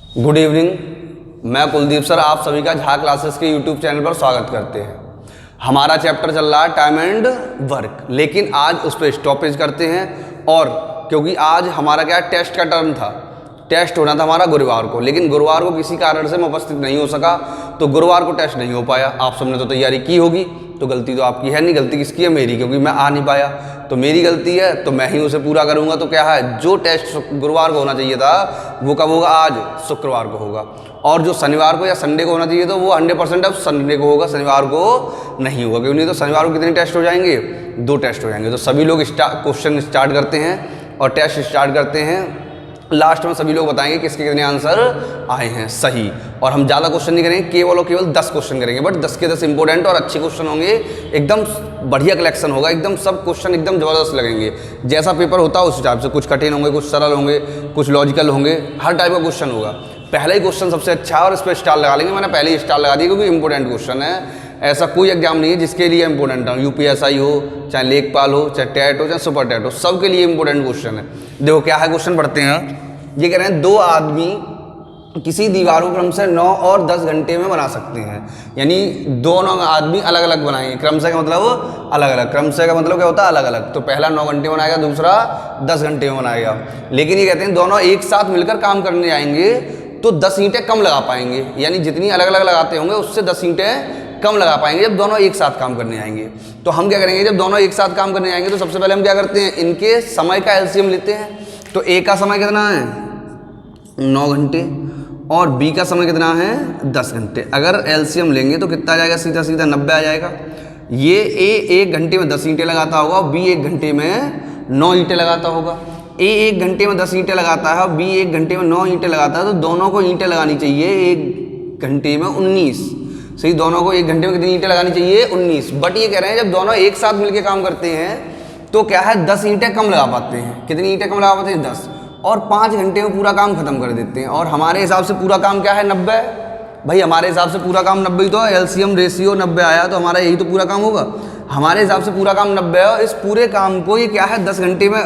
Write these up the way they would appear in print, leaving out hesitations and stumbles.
Good evening. मैं Kuldeep sir आप सभी का झा क्लासेस के यूट्यूब चैनल पर स्वागत करते हैं। हमारा चैप्टर चल रहा है टाइम एंड वर्क, लेकिन आज उस पर स्टॉपेज करते हैं। और क्योंकि आज हमारा क्या टेस्ट का टर्म था, टेस्ट होना था हमारा गुरुवार को, लेकिन गुरुवार को किसी कारण से मैं उपस्थित नहीं हो सका, तो गुरुवार को टेस्ट नहीं हो पाया। आप सबने तो तैयारी की होगी, तो गलती तो आपकी है नहीं, गलती किसकी है? मेरी, क्योंकि मैं आ नहीं पाया तो मेरी गलती है, तो मैं ही उसे पूरा करूंगा। तो क्या है, जो टेस्ट गुरुवार को होना चाहिए था वो कब होगा? आज शुक्रवार को होगा। और जो शनिवार को या संडे को होना चाहिए था वो 100% अब संडे को होगा, शनिवार को नहीं होगा। क्यों नहीं? तो शनिवार को कितने टेस्ट हो जाएंगे? 2 टेस्ट हो जाएंगे। तो सभी लोग क्वेश्चन स्टार्ट करते हैं और टेस्ट स्टार्ट करते हैं। लास्ट में सभी लोग बताएंगे किसके कितने आंसर आए हैं सही। और हम ज़्यादा क्वेश्चन नहीं करेंगे, केवल और केवल 10 क्वेश्चन करेंगे, बट 10 के 10 इंपॉर्टेंट और अच्छे क्वेश्चन होंगे। एकदम बढ़िया कलेक्शन होगा, एकदम सब क्वेश्चन एकदम ज़बरदस्त लगेंगे। जैसा पेपर होता है उस हिसाब से, कुछ कठिन होंगे, कुछ सरल होंगे, कुछ लॉजिकल होंगे, हर टाइप का क्वेश्चन होगा। पहला ही क्वेश्चन सबसे अच्छा है और इस पर स्टार लगा लेंगे। मैंने पहले ही स्टार लगा दिया क्योंकि इंपॉर्टेंट क्वेश्चन है। ऐसा कोई एग्जाम नहीं है जिसके लिए इंपॉर्टेंट हो, यूपीएसआई हो, चाहे लेखपाल हो, चाहे टेट हो, चाहे सुपर टेट हो, सबके लिए इंपॉर्टेंट क्वेश्चन है। देखो क्या है, क्वेश्चन पढ़ते हैं। ये कह रहे हैं 2 आदमी किसी दीवार को क्रम से 9 और 10 घंटे में बना सकते हैं। यानी दोनों आदमी अलग अलग बनाएंगे। क्रम से का मतलब अलग अलग, क्रम से का मतलब क्या होता है? अलग अलग। तो पहला 9 घंटे बनाएगा, दूसरा 10 घंटे में बनाएगा। लेकिन ये कहते हैं दोनों एक साथ मिलकर काम करने आएंगे तो 10 ईंटें कम लगा पाएंगे। यानी जितनी अलग अलग लगाते होंगे उससे 10 ईंटें कम लगा पाएंगे जब दोनों एक साथ काम करने आएंगे। तो हम क्या करेंगे, जब दोनों एक साथ काम करने आएंगे तो सबसे पहले हम क्या करते हैं, इनके समय का एलसीएम लेते हैं। तो ए का समय कितना है? 9 घंटे। और बी का समय कितना है? 10 घंटे। अगर एलसीएम लेंगे तो कितना आ जाएगा? सीधा सीधा 90 आ जाएगा। ये ए 1 घंटे में 10 ईंटें लगाता होगा, बी 1 घंटे में 9 ईंटें लगाता होगा। ए 1 घंटे में 10 ईंटें लगाता है और बी 1 घंटे में 9 ईंटें लगाता है, तो दोनों को ईंटें लगानी चाहिए 1 घंटे में 19। सही, दोनों को 1 घंटे में कितनी ईंटें लगानी चाहिए? 19। बट ये कह रहे हैं जब दोनों एक साथ मिलकर काम करते हैं तो क्या है, 10 ईंटें कम लगा पाते हैं। कितनी ईंटें कम लगा पाते हैं? 10। और 5 घंटे में पूरा काम खत्म कर देते हैं। और हमारे हिसाब से पूरा काम क्या है? 90। भाई हमारे हिसाब से पूरा काम 90 ही तो है। एलसीएम रेशियो 90 आया तो हमारा यही तो पूरा काम होगा। हमारे हिसाब से पूरा काम 90 है और इस पूरे काम को ये क्या है 10 घंटे में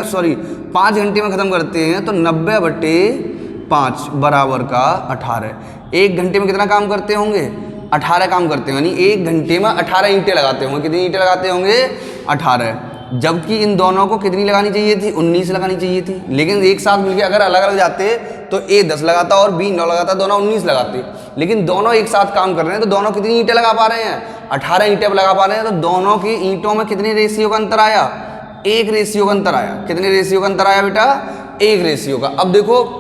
5 घंटे में ख़त्म करते हैं। तो 90/5 बराबर का 18। 1 घंटे में कितना काम करते होंगे? 18 काम करते हैं। यानी 1 घंटे में 18 ईंटें लगाते होंगे। कितनी ईंटें लगाते होंगे? 18। जबकि इन दोनों को कितनी लगानी चाहिए थी? 19 लगानी चाहिए थी। लेकिन एक साथ मिलके अगर अलग अलग जाते तो ए 10 लगाता और बी 9 लगाता, दोनों 19 लगाते। लेकिन दोनों एक साथ काम कर रहे हैं तो दोनों कितनी ईंटें लगा पा रहे हैं? 18 ईंटें लगा पा रहे हैं। तो दोनों की ईंटों में कितने रेशियो का अंतर आया? 1 रेशियो का अंतर आया। कितने रेशियो का अंतर आया बेटा? 1 रेशियो का। अब देखो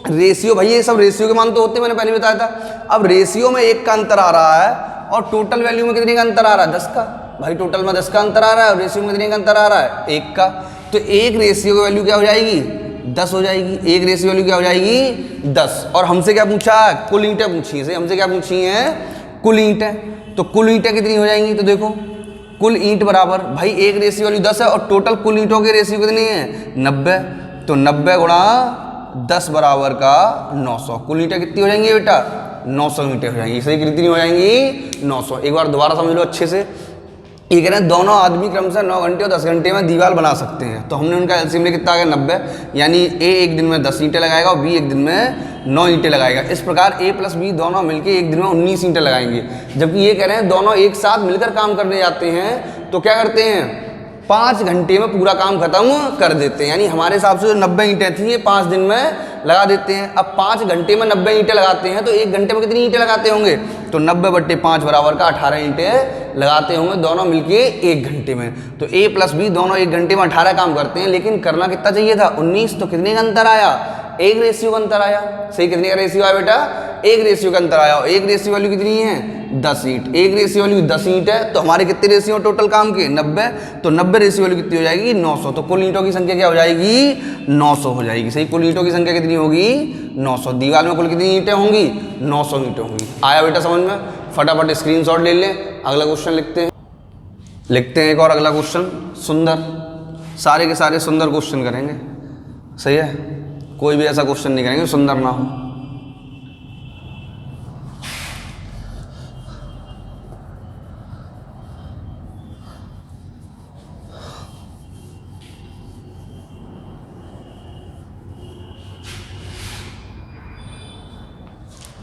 रेशियो, भाई ये सब रेशियो के मान तो होते हैं, मैंने पहले बताया था। अब रेशियो में 1 का अंतर आ रहा है और टोटल वैल्यू में कितने का अंतर आ रहा है? 10 का। भाई टोटल में 10 का अंतर आ रहा है और रेशियो में कितने का अंतर आ रहा है? 1 का। तो 1 रेशियो की वैल्यू क्या हो जाएगी? 10 हो जाएगी। 1 रेशियो वैल्यू क्या हो जाएगी? 10। और हमसे क्या पूछा है? कुल ईंटें पूछी है। हमसे क्या पूछी है? कुल ईंटें। तो कुल ईंटें कितनी हो जाएंगी? तो देखो कुल ईंट बराबर, भाई 1 रेशियो वैल्यू 10 है और टोटल कुल ईंटों के रेशियो कितनी है? 90। तो 90 गुणा 10 बराबर का 900। कुल ईंटें कितनी हो जाएंगी बेटा? 900 ईंटें हो जाएंगी। सही, कितनी हो जाएंगी? 900। एक बार दोबारा समझ लो अच्छे से। ये कह रहे हैं दोनों आदमी क्रम से 9 घंटे और 10 घंटे में दीवार बना सकते हैं। तो हमने उनका एलसीएम में कितना आ गया? 90। यानी ए 1 दिन में 10 ईंटें लगाएगा और बी 1 दिन में 9 ईंटें लगाएगा। इस प्रकार ए प्लस बी दोनों मिलकर 1 दिन में 19 ईंटें लगाएंगे। जबकि ये कह रहे हैं दोनों एक साथ मिलकर काम करने जाते हैं तो क्या करते हैं? 5 घंटे में पूरा काम खत्म कर देते हैं। यानी हमारे हिसाब से जो 90 ईंटें थी ये 5 दिन में लगा देते हैं। अब 5 घंटे में 90 ईंटें लगाते हैं तो 1 घंटे में कितनी ईंटें लगाते होंगे? तो 90/5 बराबर का 18 ईंटें लगाते होंगे दोनों मिलके 1 घंटे में। तो ए प्लस बी दोनों 1 घंटे में 18 काम करते हैं, लेकिन करना कितना चाहिए था? 19। तो कितने का अंतर आया? 1 रेशियो का अंतर आया। सही, कितने का रेशियो आया बेटा? 1 रेशियो का अंतर आया। और 1 रेशियो वैल्यू कितनी है? 10 ईंट। 1 रेशियो वैल्यू 10 ईंट है तो हमारे कितने रेशियो टोटल काम के? 90। तो 90 रेशियो वैल्यू कितनी हो जाएगी? 900। तो कुल ईंटों की संख्या क्या हो जाएगी? 900 हो जाएगी। सही, कुल ईंटों की संख्या कितनी होगी? 900। दीवार में कुल कितनी ईंटें होंगी? 900 ईंटें होंगी। आया बेटा समझ में? फटाफट स्क्रीनशॉट ले लें। अगला क्वेश्चन लिखते हैं एक और अगला क्वेश्चन। सुंदर, सारे के सारे सुंदर क्वेश्चन करेंगे। सही है, कोई भी ऐसा क्वेश्चन नहीं करेंगे सुंदर ना हो।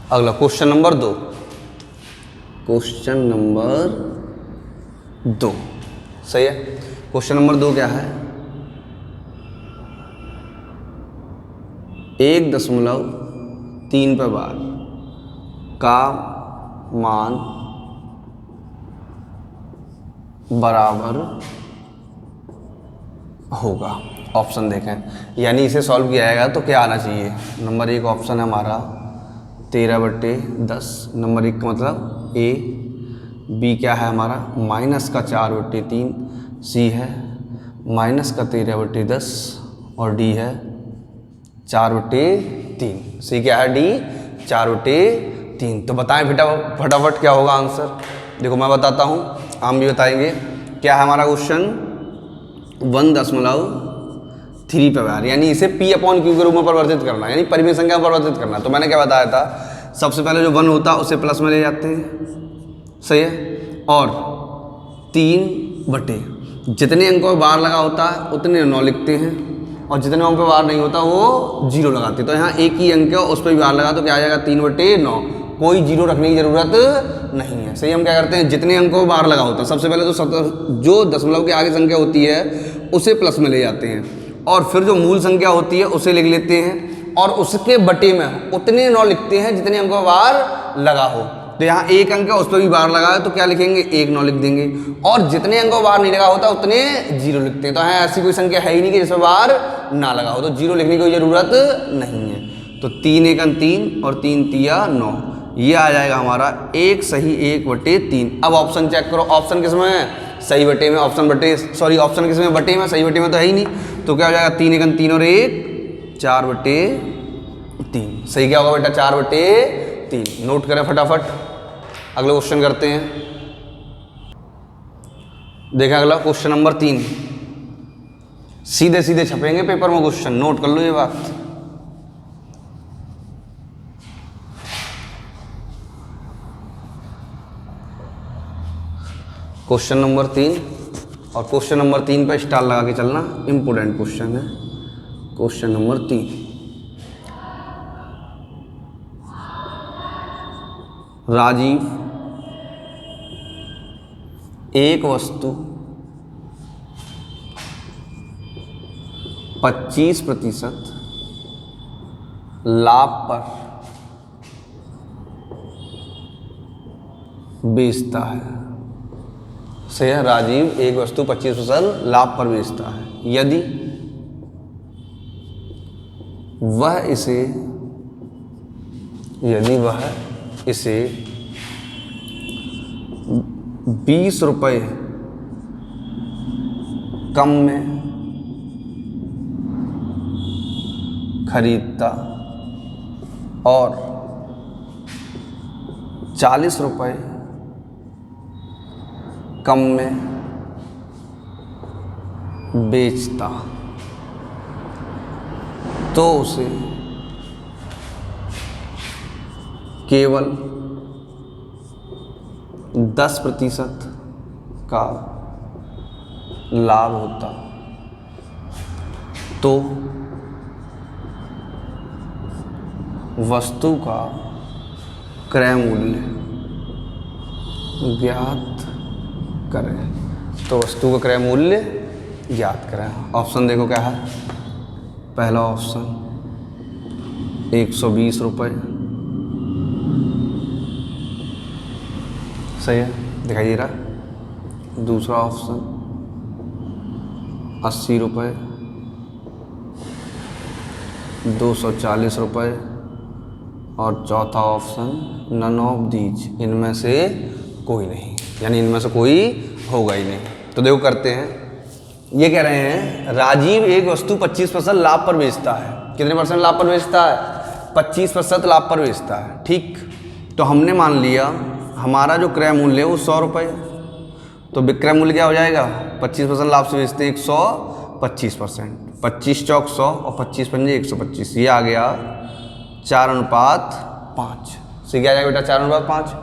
अगला क्वेश्चन नंबर 2, क्वेश्चन नंबर 2 सही है। क्वेश्चन नंबर 2 क्या है, 1.3 पे बार का मान बराबर होगा। ऑप्शन देखें, यानी इसे सॉल्व किया जाएगा तो क्या आना चाहिए। नंबर 1 ऑप्शन है हमारा 13/10, नंबर 1 का मतलब ए। बी क्या है हमारा माइनस का 4/3, सी है माइनस का 13/10 और डी है 4/3। सी क्या है, डी 4/3। तो बताएं फटाफट क्या होगा आंसर। देखो मैं बताता हूँ, हम भी बताएंगे। क्या है हमारा क्वेश्चन, 1.3 पे बार, यानी इसे P/Q के रूप में परिवर्तित करना, यानी परिमेय संख्या में परिवर्तित करना। तो मैंने क्या बताया था, सबसे पहले जो 1 होता है उसे प्लस में ले जाते हैं, सही है। और 3 जितने अंकों में बार लगा होता है उतने 9 लिखते हैं, और जितने अंकों पे बार नहीं होता वो 0 लगाते हैं। तो यहाँ एक ही अंक है उस पर भी बार लगा तो क्या आ जाएगा 3/9, कोई 0 रखने की ज़रूरत नहीं है। सही, हम क्या करते हैं, जितने अंकों में बार लगा होता है सबसे पहले तो जो दशमलव के आगे संख्या होती है उसे प्लस में ले जाते हैं, और फिर जो मूल संख्या होती है उसे लिख लेते हैं, और उसके बटे में उतने 9 लिखते हैं जितने अंकों में बार लगा हो। तो यहाँ एक अंक है उस पर भी बार लगा है तो क्या लिखेंगे, 1 9 लिख देंगे, और जितने अंकों बार नहीं लगा होता उतने 0 लिखते हैं। तो यहाँ ऐसी कोई संख्या है ही नहीं कि जिसमें बार ना लगा हो, तो 0 लिखने की कोई ज़रूरत नहीं है। तो 3 1 3 और 3 3 9, ये आ जाएगा हमारा 1 सही 1/3। अब ऑप्शन चेक करो, ऑप्शन किस में है, सही बटे में। ऑप्शन किस में, बटे में, सही बटे में तो है ही नहीं। तो क्या हो जाएगा 3 1 3 और 1 4/3। सही क्या होगा बेटा, 4/3। नोट करें फटाफट, अगला क्वेश्चन करते हैं। देखें अगला क्वेश्चन नंबर 3, सीधे सीधे छपेंगे पेपर में क्वेश्चन, नोट कर लो ये बात। क्वेश्चन नंबर 3, और क्वेश्चन नंबर 3 पर स्टार लगा के चलना, इंपोर्टेंट क्वेश्चन है। क्वेश्चन नंबर 3, राजीव एक वस्तु 25% लाभ पर बेचता है। सही है, राजीव एक वस्तु 25% लाभ पर बेचता है। यदि वह इसे 20 रुपये कम में खरीदता और 40 रुपये कम में बेचता, तो उसे केवल 10% का लाभ होता। तो वस्तु का क्रय मूल्य ज्ञात करें। तो वस्तु का क्रय मूल्य ज्ञात करें। ऑप्शन देखो क्या है, पहला ऑप्शन 120 रुपये, सही है, दिखाई दे रहा। दूसरा ऑप्शन 80 रुपये, 240 रुपये, और चौथा ऑप्शन नन ऑफ दीज, इनमें से कोई नहीं, यानी इनमें से कोई होगा ही नहीं। तो देखो करते हैं, ये कह रहे हैं राजीव एक वस्तु 25% लाभ पर बेचता है। कितने परसेंट लाभ पर बेचता है, 25% लाभ पर बेचता है, ठीक। तो हमने मान लिया हमारा जो क्रय मूल्य है वो 100 रुपये, तो विक्रय मूल्य क्या हो जाएगा, 25% लाभ से बेचते हैं 125%, 25 चौक 100 और 25 पंजे 125, ये आ गया 4:5। से क्या आ जाएगा बेटा, 4:5।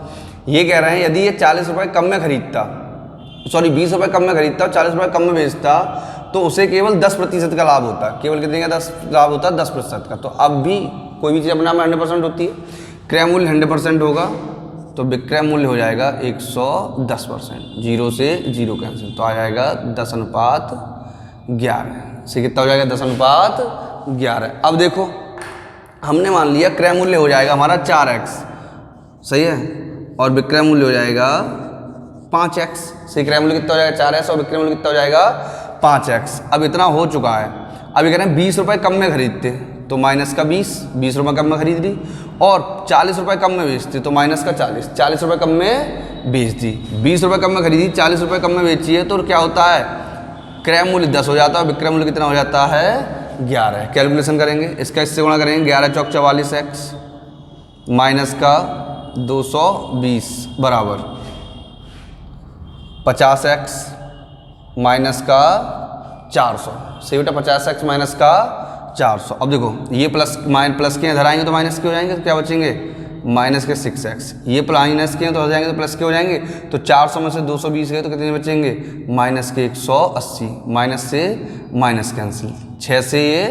ये कह रहे हैं यदि ये 40 रुपये कम में खरीदता, 20 रुपये कम में खरीदता और 40 रुपये कम में बेचता, तो उसे केवल 10% का लाभ होता है। केवल कितने का 10 लाभ होता है, 10% का। तो अब भी कोई भी चीज़ अपने आप में 100% होती है, क्रय मूल्य 100% होगा तो विक्रय मूल्य हो जाएगा 110%। 0 से 0 कैंसिल, तो आ जाएगा 10/11 से कितना हो जाएगा 10/11। अब देखो हमने मान लिया क्रय मूल्य हो जाएगा हमारा 4x, सही है, और विक्रय मूल्य हो जाएगा 5x। सही, क्रय मूल्य कितना हो जाएगा 4x और विक्रय मूल्य कितना हो जाएगा 5x। अब इतना हो चुका है, अब ये कह रहे हैं 20 रुपये कम में खरीदते तो माइनस का 20 रुपये कम में खरीद ली, और 40 रुपये कम में बेचते तो माइनस का 40 रुपये कम में बेच दी। 20 रुपये कम में खरीदी, 40 रुपये कम में बेची है, तो क्या होता है क्रय मूल्य 10 हो जाता है, विक्रय मूल्य कितना हो जाता है 11। कैलकुलेशन करेंगे, इसका इससे गुणा करेंगे, 11 चौक 44x माइनस का 220 बराबर 50x माइनस का 400। सही बेटा, 50x माइनस का 400। अब देखो ये प्लस के इधर आएंगे तो माइनस के हो जाएंगे, तो क्या बचेंगे माइनस के 6x। ये माइनस के तो हो जाएंगे तो प्लस के हो जाएंगे, तो 400 में से 220 गए तो कितने बचेंगे माइनस के 180। माइनस से माइनस कैंसिल, 6 से ये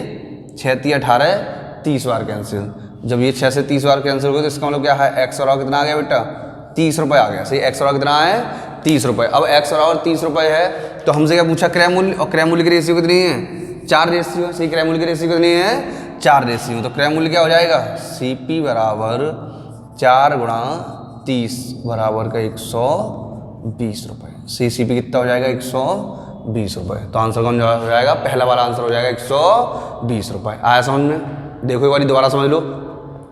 6 × 18 30 बार कैंसिल। जब ये 6 से 30 बार कैंसिल हो गए तो इसका मतलब क्या है x और कितना आ गया बेटा 30 रुपये आ गया। सही, x और कितना है 30 रुपये। अब x और 30 रुपये है तो हमसे क्या पूछा क्रय मूल्य, और क्रय मूल्य की रेशियो कितनी है 4 रेशियो। सही, क्रय मूल्य की रेशियो कितनी है 4 रेशियो। तो क्रय मूल्य क्या हो जाएगा CP बराबर 4 × 30 बराबर का 120 रुपये। CP कितना हो जाएगा 120 रुपये। तो आंसर कौन हो जाएगा, पहला वाला आंसर हो जाएगा 120 रुपये। आया समझ में? देखो एक बार दोबारा समझ लो।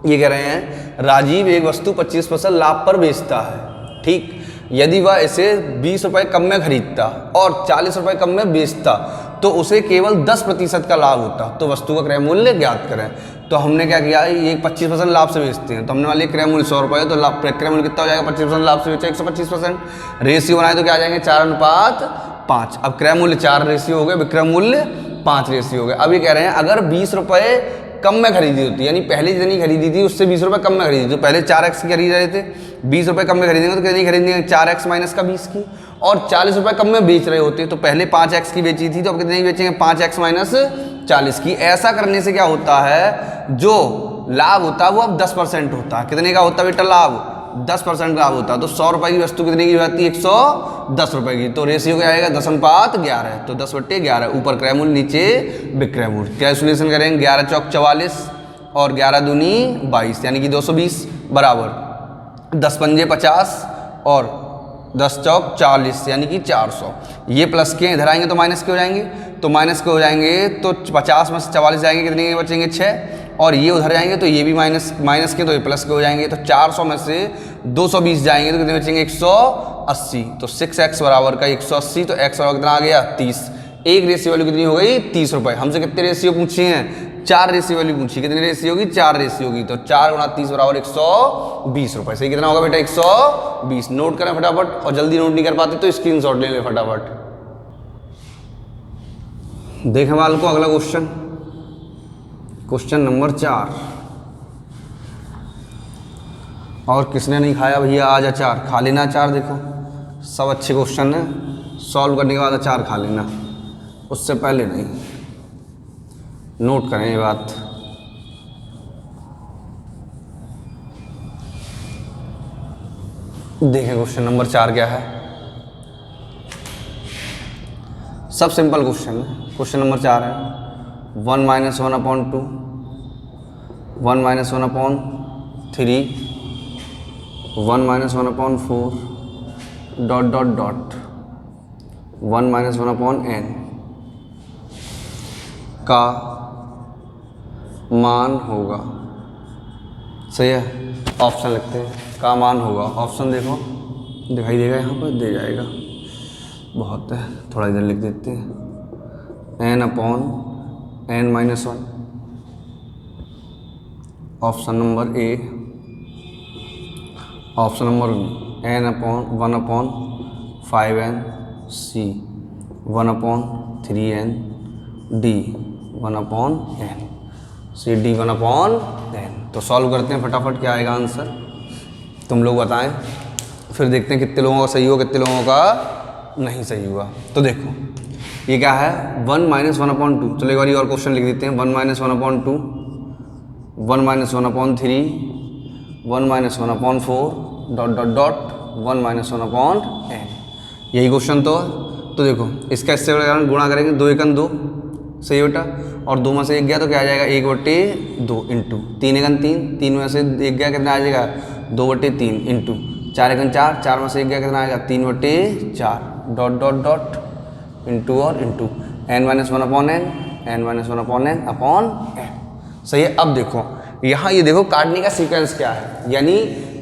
ये कह रहे हैं राजीव एक वस्तु 25% लाभ पर बेचता है, ठीक। यदि वह इसे 20 रुपये कम में खरीदता और 40 रुपये कम में बेचता तो उसे केवल 10% का लाभ होता, तो वस्तु का क्रय मूल्य ज्ञात करें। तो हमने क्या किया, ये 25% लाभ से बेचते हैं तो हमने मान लिया क्रय मूल्य 100 रुपये, तो क्रय मूल्य कितना हो जाएगा 25% लाभ से बेचा 125%। रेशियो बनाए तो क्या आ जाएंगे 4:5। अब क्रय मूल्य 4 रेशियो हो गए, विक्रय मूल्य 5 रेशियो हो गए। अब ये कह रहे हैं अगर 20 रुपये कम में खरीदी होती, यानी पहले जितनी खरीदी थी उससे 20 रुपये कम में खरीदी, तो पहले 4x की खरीद रहे थे, 20 रुपये कम में खरीदेंगे तो कितनी खरीदेंगे 4x माइनस का 20 की, और 40 रुपये कम में बेच रहे होते तो पहले 5x की बेची थी तो अब कितनी बेचेंगे 5x माइनस 40 की। ऐसा करने से क्या होता है, जो लाभ होता है वो अब 10% होता है। कितने का होता है बेटा लाभ 10% लाभ होता है। तो 100 रुपये की वस्तु कितने की जाती है 110 रुपये की। तो रेशियो क्या आएगा 10/11, तो 10/11 ऊपर क्रय मूल्य नीचे विक्रय मूल्य। कैलकुलेशन करेंगे 11 चौक 44 और 11 दूनी 22 यानी कि 220 बराबर 10 पंजे 50 और 10 चौक 40 यानी कि 400। ये प्लस के इधर आएंगे तो माइनस के हो जाएंगे, तो माइनस के हो जाएंगे तो 50 में से 44 जाएंगे कितने के बचेंगे 6, और ये उधर जाएंगे तो ये भी माइनस के तो ये प्लस के हो जाएंगे, तो 400 में से 220 जाएंगे तो कितने बचेंगे 180। तो 6x बराबर का 180, तो x बराबर कितना आ गया 30। एक रेशियो वैल्यू कितनी हो गई 30 रुपये। हमसे कितने रेशियो पूछी हैं 4 रेशियो वैल्यू पूछी, कितनी रेशियो होगी 4 रेशियो होगी, तो 4 × 30 बराबर 120 रुपये। सही, कितना होगा बेटा 120। नोट करें फटाफट, और जल्दी नोट नहीं कर पाते तो स्क्रीनशॉट ले लें फटाफट। देखें वाल को अगला क्वेश्चन नंबर 4। और किसने नहीं खाया भैया आज अचार, खा लेना अचार। देखो सब अच्छे क्वेश्चन है, सॉल्व करने के बाद अचार खा लेना, उससे पहले नहीं। नोट करें ये बात। देखें क्वेश्चन नंबर 4 क्या है। सब सिंपल क्वेश्चन है। क्वेश्चन नंबर 4 है 1 - 1/2, 1 - 1/3, 1 - 1/4 ... 1 - 1/n का मान होगा। सही है, ऑप्शन लिखते हैं का मान होगा। ऑप्शन देखो दिखाई देगा, यहाँ पर दे जाएगा, बहुत है, थोड़ा इधर लिख देते हैं n/n-1। Option number A, option number B n/1/5n, C 1/3n, D 1/n, C D 1/n। तो सॉल्व करते हैं फटाफट, क्या आएगा आंसर तुम लोग बताएं, फिर देखते हैं कितने लोगों का सही हुआ कितने लोगों का नहीं सही हुआ। तो देखो ये क्या है 1 - 1/2। चलो एक बार और क्वेश्चन लिख देते हैं 1 - 1/2, 1 - 1/3, 1 minus 1/4 dot dot dot 1 minus 1/n। यही क्वेश्चन तो है। तो देखो इसका इससे गुणा करेंगे, 2 एकन 2, सही बेटा, और 2 में से 1 गया तो क्या आ जाएगा 1/2 इंटू 3 एकन 3, 3 में से 1 गया कितना आ जाएगा 2/3 इंटू 4 एकन 4, 4 में से 1 गया कितना आएगा 3/4 डॉट डॉट डॉट इंटू और into n minus 1/n, n minus 1/n upon n। सही है। अब देखो यहाँ ये देखो काटने का सीक्वेंस क्या है, यानी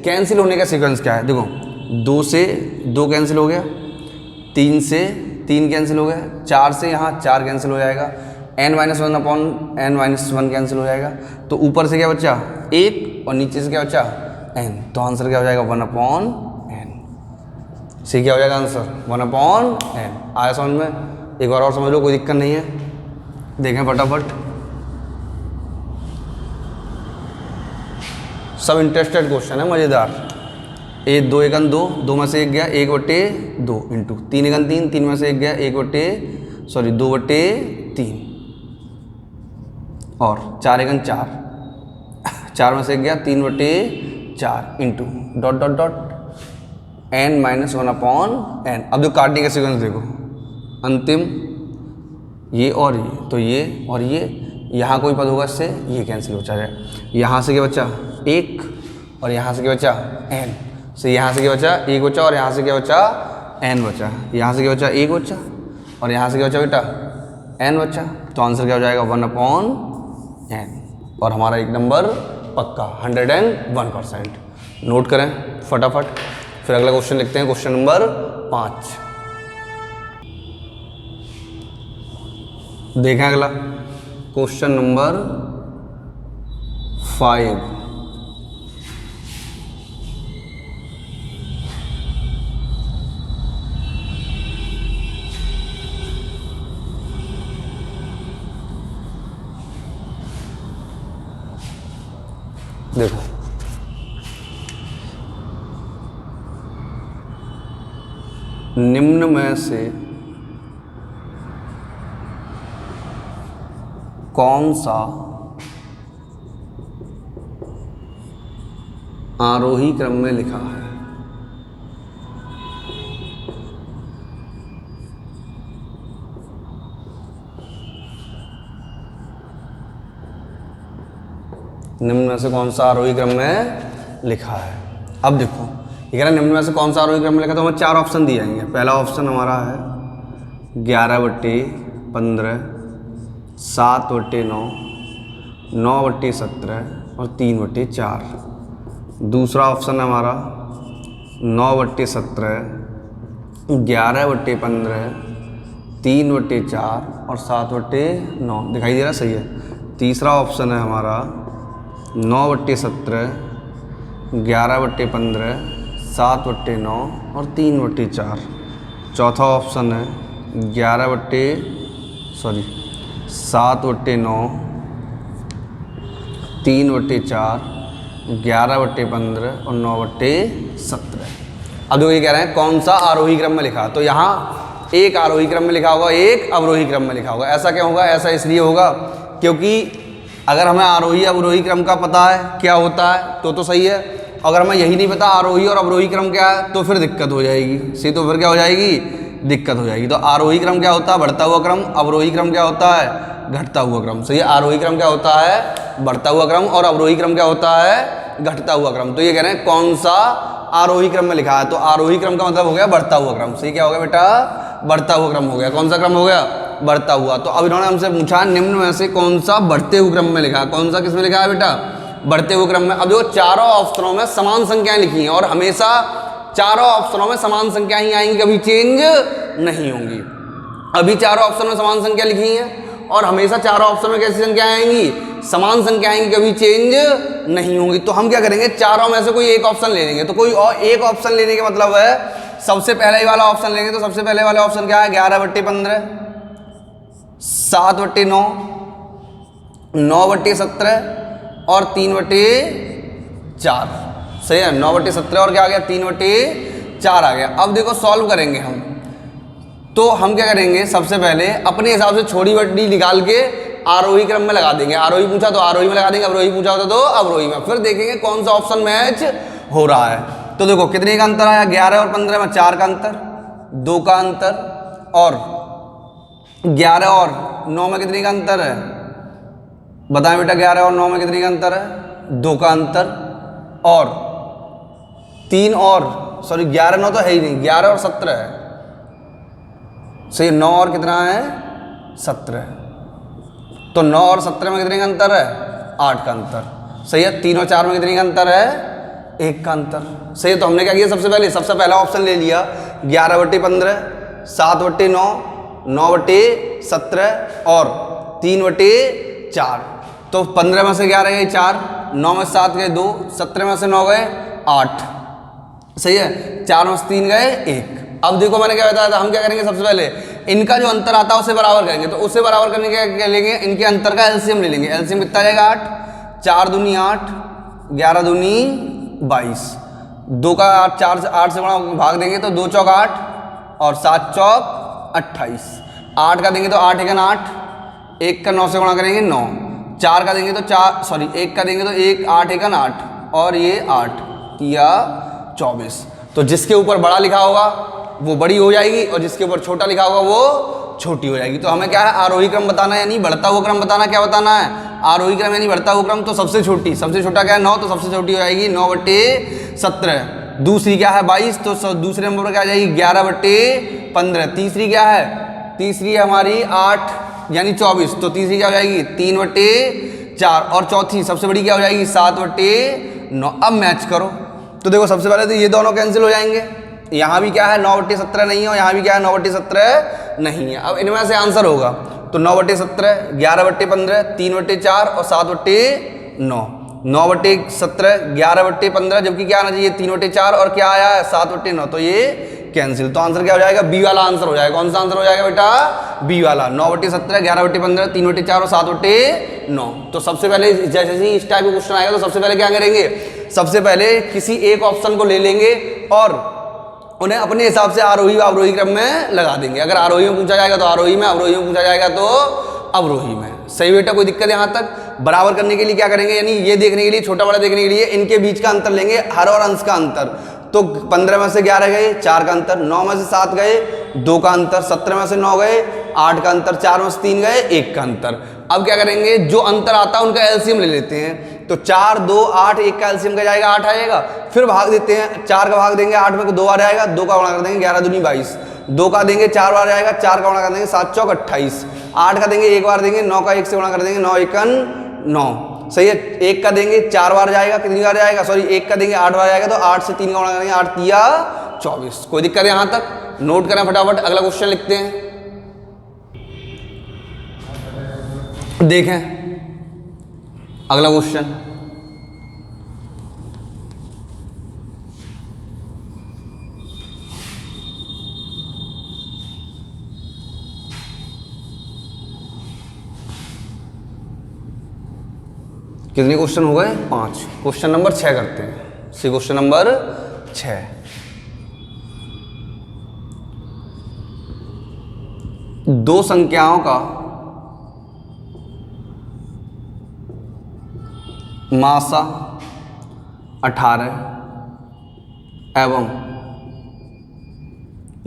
कैंसिल होने का सीक्वेंस क्या है। देखो 2 से 2 कैंसिल हो गया, 3 से 3 कैंसिल हो गया, 4 से यहाँ 4 कैंसिल हो जाएगा, n minus 1/n minus 1 cancel हो जाएगा। तो ऊपर से क्या बचा 1 और नीचे से क्या बचा n। तो आंसर क्या हो जाएगा 1/n। सही क्या हो जाएगा आंसर 1/n। आया समझ में? एक बार और समझ लो, कोई दिक्कत नहीं है। देखें फटाफट, सब इंटरेस्टेड क्वेश्चन है, मज़ेदार। 2 एकन 2, 2 में से 1 गया 1/2 इंटू 3 एकन 3, 3 में से 1 गया 2/3 और 4 एकन 4, 4 में से 1 गया 3/4 into dot dot dot n minus 1/n। अब जो काटने का सीक्वेंस देखो, अंतिम ये और ये, तो ये और ये, यहाँ कोई पद होगा इससे ये कैंसिल हो जाएगा। यहाँ से क्या बचा 1 और यहाँ से क्या बचा n। से यहाँ से क्या बचा 1 बचा और यहाँ से क्या बचा n बचा। यहाँ से क्या बचा 1 बचा और यहाँ से क्या बचा बेटा n बचा। तो आंसर क्या हो जाएगा 1/n। और हमारा 1 नंबर पक्का 101%। नोट करें फटाफट, फिर अगला क्वेश्चन लिखते हैं, क्वेश्चन नंबर 5। देखें अगला क्वेश्चन नंबर 5। देखो निम्न में से कौन सा आरोही क्रम में लिखा है। निम्न में से कौन सा आरोही क्रम में लिखा है। अब देखो ये कह रहा है निम्न में से कौन सा आरोही क्रम में लिखा, तो हमें 4 ऑप्शन दिए जाएंगे। पहला ऑप्शन हमारा है 11/15, 7/9, 9/17 और 3/4। दूसरा ऑप्शन है हमारा 9/17, 11/15, 3/4 और 7/9। दिखाई दे रहा सही है। तीसरा ऑप्शन है हमारा 9/17, 11/15, 7/9 और 3/4। चौथा ऑप्शन है 7/9, 3/4, 11/15 और 9/17। अब जो ये कह रहे हैं कौन सा आरोही क्रम में लिखा, तो यहाँ एक आरोही क्रम में लिखा होगा, एक अवरोही क्रम में लिखा होगा। ऐसा क्या होगा? ऐसा इसलिए होगा क्योंकि अगर हमें आरोही अवरोही क्रम का पता है क्या होता है तो सही है। अगर हमें यही नहीं पता आरोही और अवरोही क्रम क्या है तो फिर दिक्कत हो जाएगी। सी तो फिर क्या हो जाएगी? दिक्कत हो जाएगी। तो आरोही क्रम क्या होता है? बढ़ता हुआ क्रम। अवरोही क्रम क्या होता है? घटता हुआ क्रम। सही है। आरोही क्रम क्या होता है? बढ़ता हुआ क्रम। और अवरोही क्रम क्या होता है? घटता हुआ क्रम। तो ये कह रहे हैं कौन सा आरोही क्रम में लिखा है, तो आरोही क्रम का मतलब हो गया बढ़ता हुआ क्रम। सही क्या हो गया बेटा? बढ़ता हुआ क्रम हो गया। कौन सा क्रम हो गया? बढ़ता हुआ। तो अब इन्होंने हमसे पूछा निम्न में से कौन सा बढ़ते हुए क्रम में लिखा है। कौन सा किस में लिखा है बेटा? बढ़ते हुए क्रम में। अब जो चारों ऑप्शनों में समान संख्याएं लिखी हैं और हमेशा चारों ऑप्शनों में समान संख्या ही आएंगी, कभी चेंज नहीं होंगी। अभी चारों ऑप्शन में समान संख्या लिखी हैं और हमेशा चारों ऑप्शन में कैसी संख्याएं आएंगी? समान संख्या आएंगी, कभी चेंज नहीं होंगी। तो हम क्या करेंगे? चारों में से कोई एक ऑप्शन ले लेंगे। तो कोई और एक ऑप्शन लेने का मतलब है सबसे पहले ही वाला ऑप्शन लेंगे। तो सबसे पहले वाला ऑप्शन क्या है? 11/15, 7/9, 9/17 और 3/4। सही है। 9/17 और क्या आ गया? 3/4 आ गया। अब देखो सॉल्व करेंगे हम, तो हम क्या करेंगे? सबसे पहले अपने हिसाब से छोटी बड़ी निकाल के आरोही क्रम में लगा देंगे। आरोही पूछा तो आरोही में लगा देंगे, अवरोही पूछा होता तो अवरोही में। फिर देखेंगे कौन सा ऑप्शन मैच हो रहा है। तो देखो कितने का अंतर आया, 11 और 15 में 4 का अंतर, 2 का अंतर, और 11 और 9 में कितने का अंतर है, बताएं बेटा 11 और 9 में कितने का अंतर है, 2 का अंतर, और 3 और 11 9 तो है ही नहीं, 11 और 17 है, सही, 9 और कितना है 17, तो 9 और 17 में कितने का अंतर है, 8 का अंतर, सही है। 3 और 4 में कितने का अंतर है, 1 का अंतर, सही है। तो हमने क्या किया, सबसे पहला ऑप्शन ले लिया 11/15, 7/9, 9/17 और 3/4। तो 15 में से 11 गए 4, 9 में से 7 गए 2, 17 में से 9 गए 8, सही है। 4 में से 3 गए 1। अब देखो मैंने क्या बताया था, हम क्या करेंगे, सबसे पहले इनका जो अंतर आता है उसे बराबर करेंगे। तो उसे बराबर करने के क्या लेंगे, इनके अंतर का एलसीएम ले लेंगे। एलसीएम कितना आ जाएगा 8, 4 दूनी 8, 11 दूनी 22, 2 का 8 से बड़ा भाग देंगे तो 2 चौक 8 और 7 चौक 28, 8 का देंगे तो 8 एकन 8, 1 का 9 से गुणा करेंगे 9, 4 का देंगे तो 1 का देंगे तो 1, 8 एकन 8 और ये 8 या 24। तो जिसके ऊपर बड़ा लिखा होगा वो बड़ी हो जाएगी और जिसके ऊपर छोटा लिखा होगा वो छोटी हो जाएगी। तो हमें क्या है, आरोही क्रम बताना है यानी बढ़ता हुआ क्रम बताना, क्या बताना है, आरोही क्रम यानी बढ़ता हुआ क्रम। तो सबसे छोटा क्या है 9, तो सबसे छोटी हो जाएगी 9/17। दूसरी क्या है 22, तो दूसरे नंबर पर क्या आ जाएगी 11/15। तीसरी क्या है, तीसरी है हमारी 8 यानी 24, तो तीसरी क्या हो जाएगी 3/4। और चौथी सबसे बड़ी क्या हो जाएगी 7/9। अब मैच करो, तो देखो सबसे पहले तो ये दोनों कैंसिल हो जाएंगे, यहाँ भी क्या है 9/17 नहीं है और यहाँ भी क्या है 9/17 नहीं है। अब इनमें से आंसर होगा तो 9/17, 11/15, 3/4 और 7/9। 9/17, 11/15, जबकि क्या आना चाहिए 3/4 और क्या आया है 7/9, तो ये कैंसिल। तो आंसर क्या हो जाएगा, बी वाला आंसर हो जाएगा। कौन सा आंसर हो जाएगा बेटा, बी वाला। 9/17, 11/15, 3/4 और 7/9। तो सबसे पहले जैसे ही इस टाइप का क्वेश्चन आएगा तो सबसे पहले क्या करेंगे, सबसे पहले किसी एक ऑप्शन को ले लेंगे और उन्हें अपने हिसाब से आरोही व अवरोही क्रम में लगा देंगे। अगर आरोही में पूछा जाएगा तो आरोही में, अवरोही में पूछा जाएगा तो अवरोही में। सही बेटा, कोई दिक्कत यहाँ तक। बराबर करने के लिए क्या करेंगे, यानी ये देखने के लिए, छोटा बड़ा देखने के लिए इनके बीच का अंतर लेंगे, हर और अंश का अंतर। तो 15 में से 11 गए 4 का अंतर, 9 में से 7 गए 2 का अंतर, 17 में से 9 गए 8 का अंतर, 4 में से 3 गए 1 का अंतर। अब क्या करेंगे, जो अंतर आता है उनका एलसीएम ले लेते हैं। तो 4, 2, 8, 1 का एलसीएम का जाएगा 8 आएगा। फिर भाग देते हैं, 4 का भाग देंगे 8 में तो 2 बार आएगा, 2 का गुणा कर देंगे 11 दूनी 22, 2 का देंगे 4 बार आएगा, 4 का गुणा कर देंगे 7 चौक 28, 8 का देंगे 1 बार देंगे, 9 का 1 से गुणा कर देंगे 9 एकन 9, सही है। 1 का देंगे 4 बार जाएगा, कितनी बार जाएगा, सॉरी 1 का देंगे 8 बार जाएगा, तो 8 से 3 का गुणा करेंगे 8 तिया 24। कोई दिक्कत है यहाँ तक, नोट करें फटाफट। अगला क्वेश्चन लिखते हैं, देखें अगला क्वेश्चन। कितने क्वेश्चन हो गए, 5। क्वेश्चन नंबर 6 करते हैं। सी क्वेश्चन नंबर 6, दो संख्याओं का मासा 18 एवं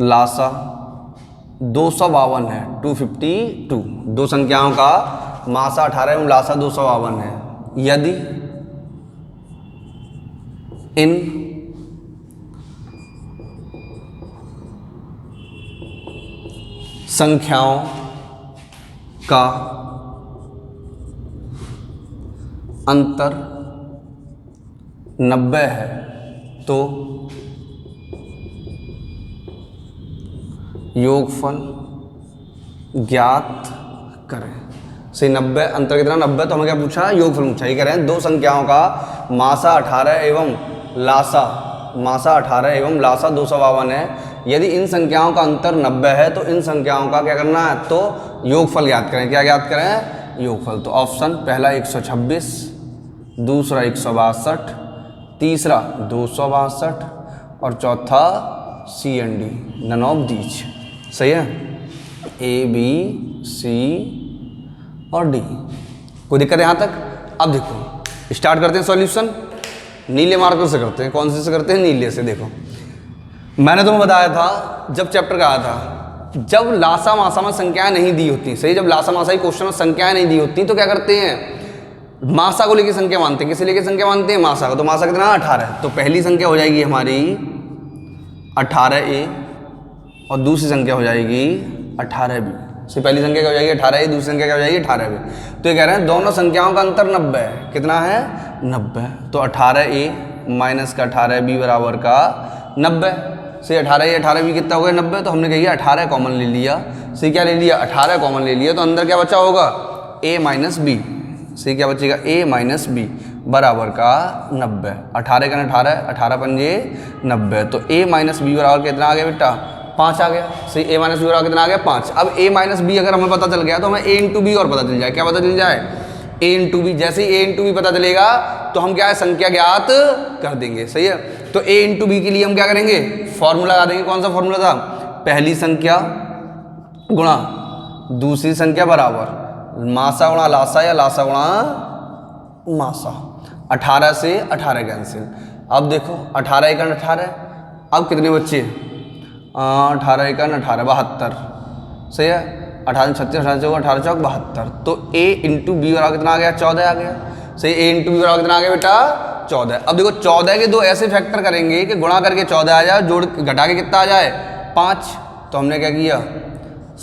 लासा 252 है, 252। दो संख्याओं का मासा 18 एवं लासा 252 है। यदि इन संख्याओं का अंतर 90 है तो योगफल ज्ञात करें। से 90 अंतर कितना 90, तो हमें क्या पूछा, योगफल पूछा। ये कह रहे हैं दो संख्याओं का मासा 18 एवं लासा 252 है। यदि इन संख्याओं का अंतर 90 है तो इन संख्याओं का क्या करना है, तो योगफल ज्ञात करें। क्या ज्ञात करें, योगफल। तो ऑप्शन पहला 126, दूसरा 162, तीसरा 262 और चौथा C and D, none of these. सही है, ए बी सी और डी। कोई दिक्कत है यहाँ तक? अब देखो स्टार्ट करते हैं सॉल्यूशन। नीले मार्कर से करते हैं। कौन से करते हैं? नीले से। देखो मैंने तुम्हें बताया था जब चैप्टर का आया था, जब लासा मासा में संख्याएं नहीं दी होती, सही, जब लासा मासा ही क्वेश्चन में संख्याएं नहीं दी होती तो क्या करते हैं? मासा को लेकर संख्या मानते हैं। किसे लेकर संख्या मानते हैं? मासा को। तो मासा कितना? 18। तो पहली संख्या हो जाएगी हमारी 18A और दूसरी संख्या हो जाएगी 18B। से पहली संख्या क्या हो जाएगी? 18A, दूसरी संख्या क्या हो जाएगी? 18B। तो ये कह रहे हैं दोनों संख्याओं का अंतर 90 है। कितना है? 90। तो 18A माइनस का 18B बराबर का 90 से 18A 18B कितना हो गया? 90। तो हमने कही 18 कॉमन ले लिया। से क्या ले लिया? 18 कॉमन ले लिया। तो अंदर क्या बचा होगा? A minus B. से क्या बचेगा? A माइनस बी बराबर का 90। 18 का 18, 18 पंजे 90। तो A माइनस बी बराबर कितना आ गया बेटा? 5 आ गया। सही, A माइनस बी बराबर कितना आ गया? 5। अब A माइनस बी अगर हमें पता चल गया तो हमें A इंटू बी और पता चल जाए। क्या पता चल जाए? A into B. जैसे ही A इंटू बी पता चलेगा तो हम क्या है? संख्या ज्ञात कर देंगे। सही है। तो A इंटू बी के लिए हम क्या करेंगे? फॉर्मूला लगा देंगे। कौन सा फॉर्मूला था? पहली संख्या गुणा दूसरी संख्या बराबर मासा गुणा लासा या लासा गुणा मासा। 18 से 18 कैंसिल। अब देखो 18 एकन 18। अब कितने बच्चे? 18 एकन 18, 72। सही है। 18 36, 18 चौक 18 चौक 72। तो A इंटू बी बराबर कितना आ गया? 14 आ गया। सही, A इंटू बी बराबर कितना आ गया बेटा? 14। अब देखो 14 के दो ऐसे फैक्टर करेंगे कि गुणा करके 14 आ जाए, जोड़ घटा के कितना आ जाए? 5। तो हमने क्या किया?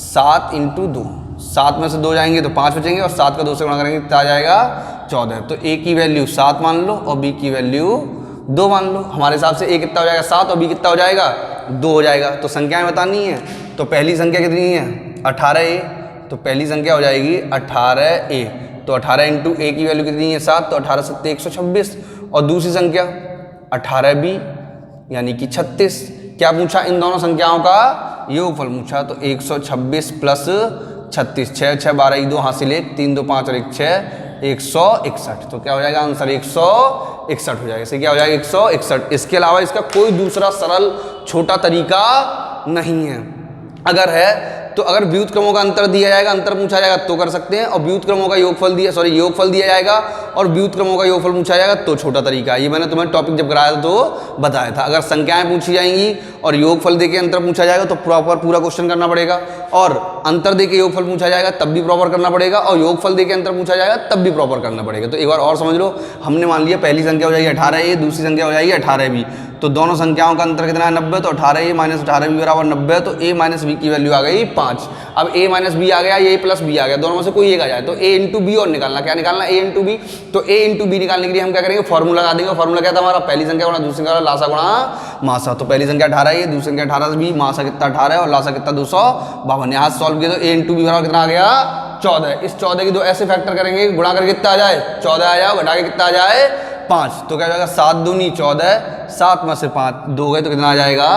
7 इंटू 2। 7 में से 2 जाएंगे तो 5 बचेंगे और 7 का 2 से गुणा करेंगे कितना आ जाएगा? 14। तो A की वैल्यू 7 मान लो और B की वैल्यू 2 मान लो। हमारे हिसाब से A कितना हो जाएगा? 7 और B कितना हो जाएगा? 2 हो जाएगा। तो संख्याएं बतानी है। तो पहली संख्या कितनी है? 18A। तो पहली संख्या हो जाएगी 18A। तो 18 इंटू A की वैल्यू कितनी है? 7। तो 18 7 126। और दूसरी संख्या 18B यानी कि 36। क्या पूछा? इन दोनों संख्याओं का योगफल पूछा। तो 126 प्लस 36, 6 6 12 2 हासिल 1, 3 2 5 और 1 6, 161। तो क्या हो जाएगा आंसर? 161 हो जाएगा। इसे क्या हो जाएगा? 161। इसके अलावा इसका कोई दूसरा सरल छोटा तरीका नहीं है। अगर है तो अगर व्युत्क्रमों का अंतर दिया जाएगा, अंतर पूछा जाएगा तो कर सकते हैं, और व्युत्क्रमों का योगफल दिया जाएगा और व्युत्क्रमों का योगफल पूछा जाएगा तो छोटा तरीका है। ये मैंने तुम्हें टॉपिक जब कराया था तो बताया था। अगर संख्याएं पूछी जाएंगी और योगफल देके अंतर पूछा जाएगा तो पूरा क्वेश्चन करना पड़ेगा, और अंतर देके योगफल पूछा जाएगा तब भी प्रॉपर करना पड़ेगा, और योगफल देके अंतर पूछा जाएगा तब भी प्रॉपर करना पड़ेगा। तो एक बार और समझ लो। हमने मान लिया पहली संख्या हो जाएगी 18A, दूसरी संख्या हो जाएगी 18B। तो दोनों संख्याओं का अंतर कितना है? 90। तो 18A माइनस 18B बराबर 90। तो A माइनस B की वैल्यू आ गई 5। अब A माइनस बी आ गया, A प्लस बी आ गया, दोनों में से कोई एक आ जाए तो A इंटू बी और निकालना। क्या निकालना? A into B. तो A इंटू बी निकालने के लिए हम क्या करेंगे? फॉर्मूला लगा देंगे। फॉर्मूला क्या था हमारा? पहली संख्या गुणा दूसरी संख्या लासा गुणा मासा। तो पहली संख्या 18A, दूसरी संख्या 18B, मासा कितना 18 है और लासा कितना 252। यहाँ सॉल्व किया तो A इंटू बी बराबर कितना आ गया? 14। इस 14 की दो ऐसे फैक्टर करेंगे, गुणा करके कितना आ जाए? 14 आ जाए, घटा के कितना आ जाए? 5। तो क्या हो जाएगा? 7 दूनी 14, 7 में से 5 2 गए तो कितना आ जाएगा?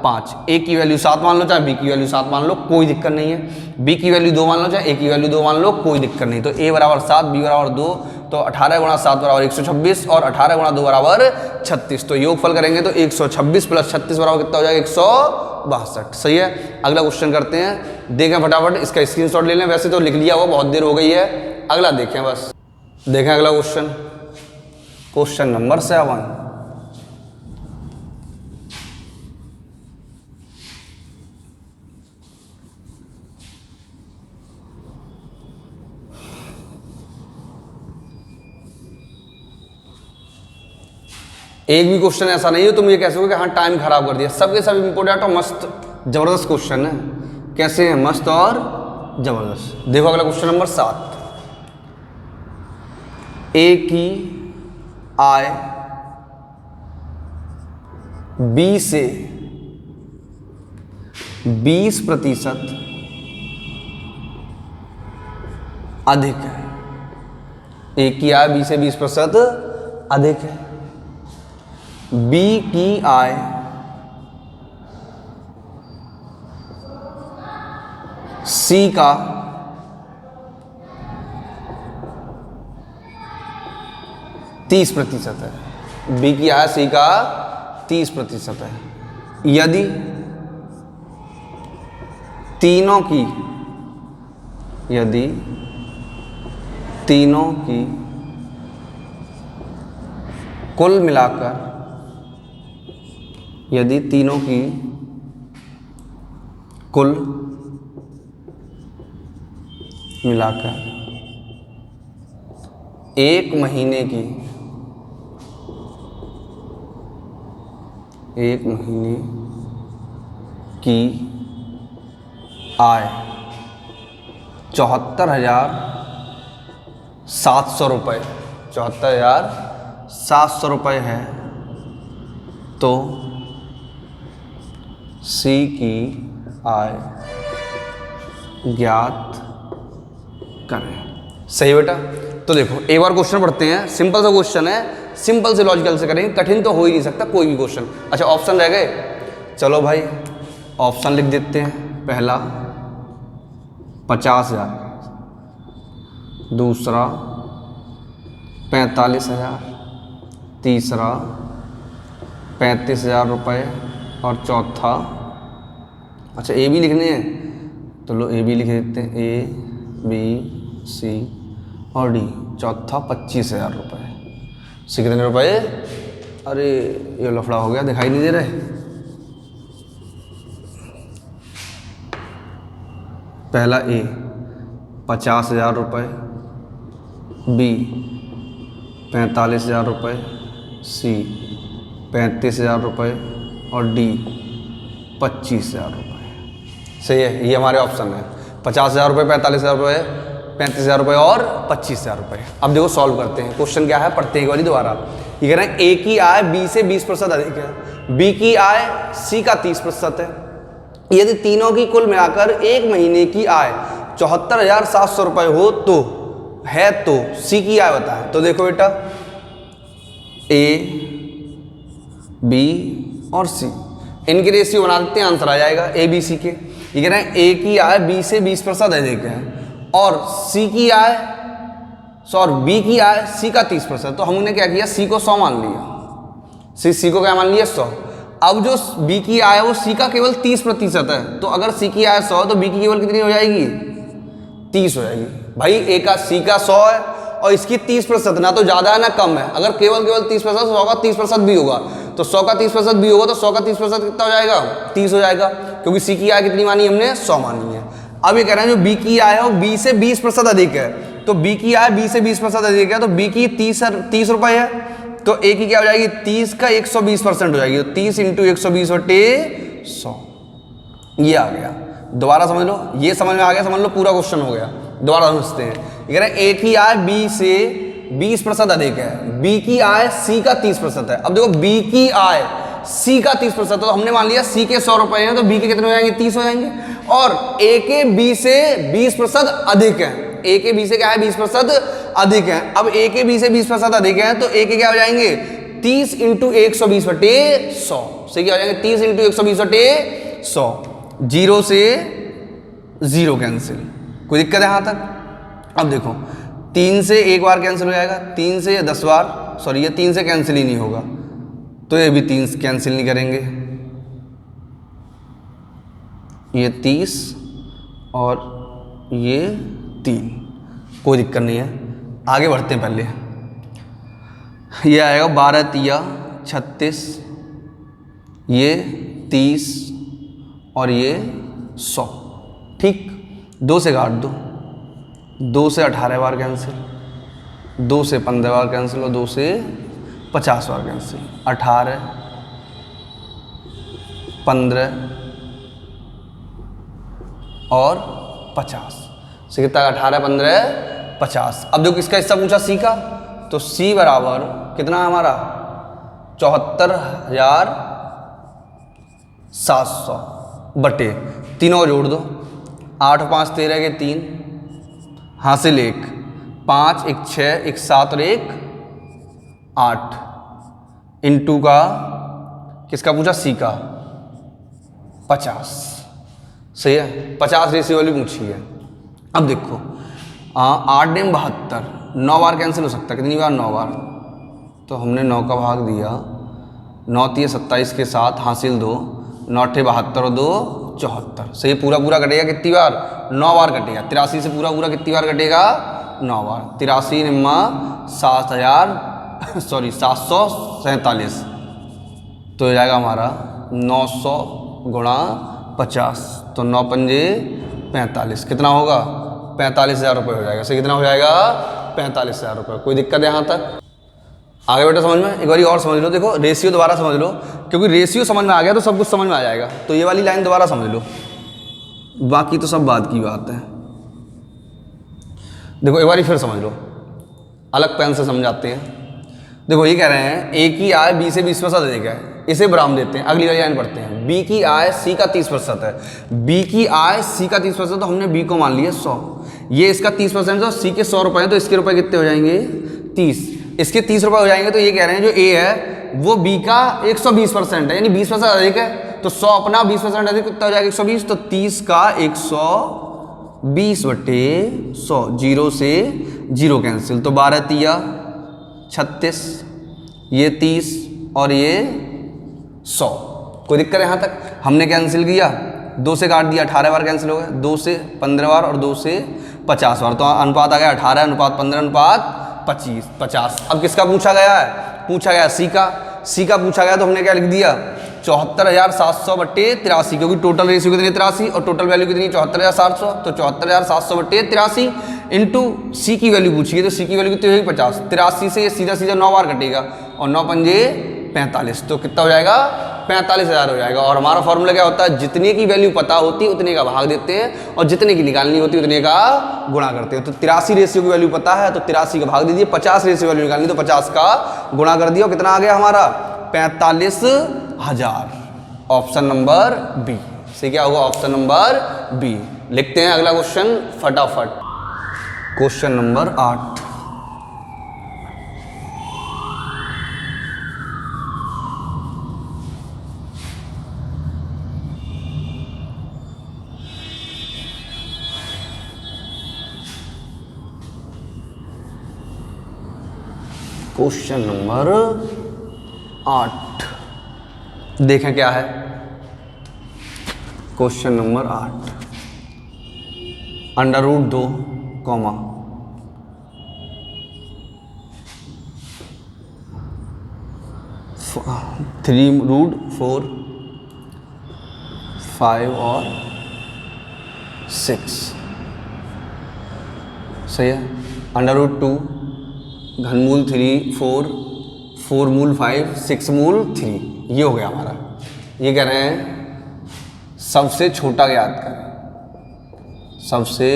5। A की वैल्यू 7 मान लो, चाहे B की वैल्यू 7 मान लो, कोई दिक्कत नहीं है। B की वैल्यू 2 मान लो, चाहे A की वैल्यू 2 मान लो, कोई दिक्कत नहीं। तो A बराबर 7, B बराबर 2। तो 18 गुणा 7 बराबर 126 और 18 गुणा 2 बराबर 36। तो योगफल करेंगे तो 126 प्लस 36 बराबर कितना हो जाएगा? 162। सही है। अगला क्वेश्चन करते हैं, देखें फटाफट। इसका स्क्रीनशॉट ले लें। वैसे तो लिख लिया हुआ, बहुत देर हो गई है। अगला देखें बस। देखें अगला क्वेश्चन, क्वेश्चन नंबर 7। एक भी क्वेश्चन ऐसा नहीं है तुम ये कह सको कि हाँ टाइम खराब कर दिया। सबके सब इंपोर्टेंट और मस्त जबरदस्त क्वेश्चन है। कैसे हैं? मस्त और जबरदस्त। देखो अगला क्वेश्चन नंबर 7। A की आय B से 20% अधिक है। A की आय B से 20% अधिक है। B की आय C का 30% है। B की आय C का 30% है। यदि तीनों की कुल मिलाकर, यदि तीनों की कुल मिलाकर एक महीने की आय 74,700 रुपये, 74,700 रुपये है, तो सी की आय ज्ञात करें। सही बेटा। तो देखो एक बार क्वेश्चन पढ़ते हैं, सिंपल सा क्वेश्चन है, सिंपल से लॉजिकल से करेंगे, कठिन तो हो ही नहीं सकता कोई भी क्वेश्चन। अच्छा ऑप्शन रह गए, चलो भाई ऑप्शन लिख देते हैं। पहला 50,000, दूसरा 45,000, तीसरा 35,000 रुपये और चौथा, अच्छा ए भी लिखने हैं तो लो ए भी लिख देते हैं, ए बी सी और डी। चौथा 25,000 रुपये। सी कितने रुपये? अरे ये लफड़ा हो गया, दिखाई नहीं दे रहे। पहला ए 50,000 रुपये, बी 45,000 रुपये, सी 35,000 रुपये और डी 25,000 रुपये। सही है, ये हमारे ऑप्शन है। 50,000 रुपये, 45,000 रुपये, 35,000 रुपये और 25,000 रुपये। अब देखो सॉल्व करते हैं। क्वेश्चन क्या है, पढ़ते हैं एक बार दोबारा। ये कह रहे हैं ए की आय बी से 20% अधिक है, बी की आय सी का 30% है। यदि तीनों की कुल मिलाकर एक महीने की आय 74,700 रुपये हो तो सी की आय बताएं। तो देखो बेटा ए बी और सी, इनकी रेशियो बना देते हैं, आंसर आ जाएगा ए बी सी के। ये कह रहे हैं ए की आय बी से 20% अधिक है और सी की आय बी की आय सी का 30%। तो हमने क्या किया, सी को 100 मान लिया, सी को क्या मान लिया 100। अब जो बी की आय है वो सी का केवल 30% है, तो अगर सी की आय 100 तो बी की केवल कितनी हो जाएगी, 30 हो जाएगी। भाई ए का सी का 100 है और इसकी 30%, ना तो ज़्यादा है ना कम है। अगर केवल 30%, 100 का 30% भी होगा तो 100 का 30% भी होगा तो 100 का 30% कितना हो जाएगा, 30 हो जाएगा, क्योंकि सी की आय कितनी मानी हमने, 100 मानी है। अब ये कह रहे हैं जो बी की आय है वो बी से 20% अधिक है, तो बी की आय बी से 20% अधिक है, तो बी की 30 रुपये है, तो ए की क्या हो जाएगी, 30 का 120% हो जाएगी, तो 30 × 120 बटे 100। ये आ गया। दोबारा समझ लो, ये समझ में आ गया, समझ लो पूरा क्वेश्चन हो गया। दोबारा समझते हैं। ये कह रहे हैं ए की आय बी से 20% अधिक है, बी की आय सी का 30% है। अब देखो बी की आय सी का 30%, तो हमने मान लिया सी के 100 रुपये हैं तो बी के कितने हो जाएंगे, 30 हो जाएंगे। और ए के बी से 20% अधिक है, ए के बी से क्या है, 20% अधिक है। अब ए के बी से 20% अधिक है तो ए के क्या हो जाएंगे, 30 × 120 बटे 100। से क्या हो जाएंगे, 30 × 120 बटे 100। 0 से 0 कैंसिल, कोई दिक्कत है यहाँ तक? अब देखो 3 से एक बार कैंसिल हो जाएगा, 3 से 10 बार, सॉरी ये 3 से कैंसिल ही नहीं होगा, तो ये भी 3 कैंसिल नहीं करेंगे, ये 30 और ये 3, कोई दिक्कत नहीं है। आगे बढ़ते हैं। पहले ये आएगा 12 तिया 36, ये 30 और ये 100, ठीक। 2 से काट दो, 2 से 18 बार कैंसिल, 2 से 15 बार कैंसिल और 2 से 50 बार कैंसिल। 18, 15 और 50 से कितना, 18, 15, 50। अब देखो किसका हिस्सा पूछा, सी का, तो सी बराबर कितना है हमारा, 74,700 बटे तीनों को जोड़ दो, 8 5 13 के 3, हासिल 1, 5 1 6 1 7 और 1 8, इंटू का किसका पूछा, सी का 50। सही है, 50 रेशियो वाली पूछी है। अब देखो 8 × 72, 9 बार कैंसिल हो सकता है, कितनी बार, 9 बार, तो हमने 9 का भाग दिया, 9 × 27 के साथ हासिल 2, 9 × 72 और 2 74। सही, पूरा कटेगा कितनी बार, 9 बार कटेगा। 83 से पूरा कितनी बार कटेगा, 9 बार। 83 निम्मा 747 तो हो जाएगा हमारा 900 गुणा 50, तो 9 पंजे 45, कितना होगा 45,000 रुपये हो जाएगा। सही कितना हो जाएगा 45,000 रुपये। कोई दिक्कत है यहाँ तक? आगे बेटा समझ में, एक बार और समझ लो। देखो रेशियो दोबारा समझ लो, क्योंकि रेशियो समझ में आ गया तो सब कुछ समझ में आ जाएगा। तो ये वाली लाइन दोबारा समझ लो, बाकी तो सब बाद की बात है। देखो एक बार फिर समझ लो, अलग पेन से समझाते हैं। देखो ये कह रहे हैं ए की आय बी से 20% अधिक है, इसे बराम देते हैं। अगली वाली लाइन पढ़ते हैं। बी की आय सी का 30% है, बी की आय सी का 30%, तो हमने बी को मान लिया 100, ये इसका 30% है, सी के 100 रुपये हैं, तो इसके रुपए कितने हो जाएंगे 30, इसके 30 रुपये हो जाएंगे। तो ये कह रहे हैं जो ए है वो बी का 120% है, यानी 20% अधिक है, तो 100 अपना 20% अधिक कितना हो जाएगा 120, तो 30 का 120/100, 0 से 0 कैंसिल, तो 12 तिया 36, ये 30 और ये 100। कोई दिक्कत है यहाँ तक? हमने कैंसिल किया, 2 से काट दिया, 18 बार कैंसिल हो गया, 2 से 15 बार और 2 से 50 बार, तो अनुपात आ गया 18 अनुपात 15 अनुपात 50। अब किसका पूछा गया है? पूछा गया सी का पूछा गया, तो हमने क्या लिख दिया 74,700/83, क्योंकि टोटल रेशियो कितनी 83 और टोटल वैल्यू कितनी 74,700, तो 74,700/83 इंटू सी की वैल्यू पूछी है, तो सी की वैल्यू कितनी होगी 50। 83 से ये सीधा 9 बार कटेगा और 9 पंजे 45, तो कितना हो जाएगा 45,000 हो जाएगा। और हमारा फॉर्मूला क्या होता है? जितने की वैल्यू पता होती है उतने का भाग देते हैं और जितने की निकालनी होती है उतने का गुणा करते हैं। तो 83 रेशियो की वैल्यू पता है तो 83 का भाग दीजिए, 50 रेशियो वैल्यू निकालनी तो 50 का गुणा कर दिया, कितना आ गया हमारा 45,000। ऑप्शन नंबर बी से क्या होगा? Option number B. लिखते हैं अगला क्वेश्चन फटाफट। Question number 8। क्वेश्चन नंबर 8 देखें क्या है। क्वेश्चन नंबर 8, √2, 3√4, 5 और 6, सही है। √2 घनमूल 3 4, 4 मूल 5, 6 मूल 3, ये हो गया हमारा। ये कह रहे हैं सबसे छोटा ज्ञात करें, सबसे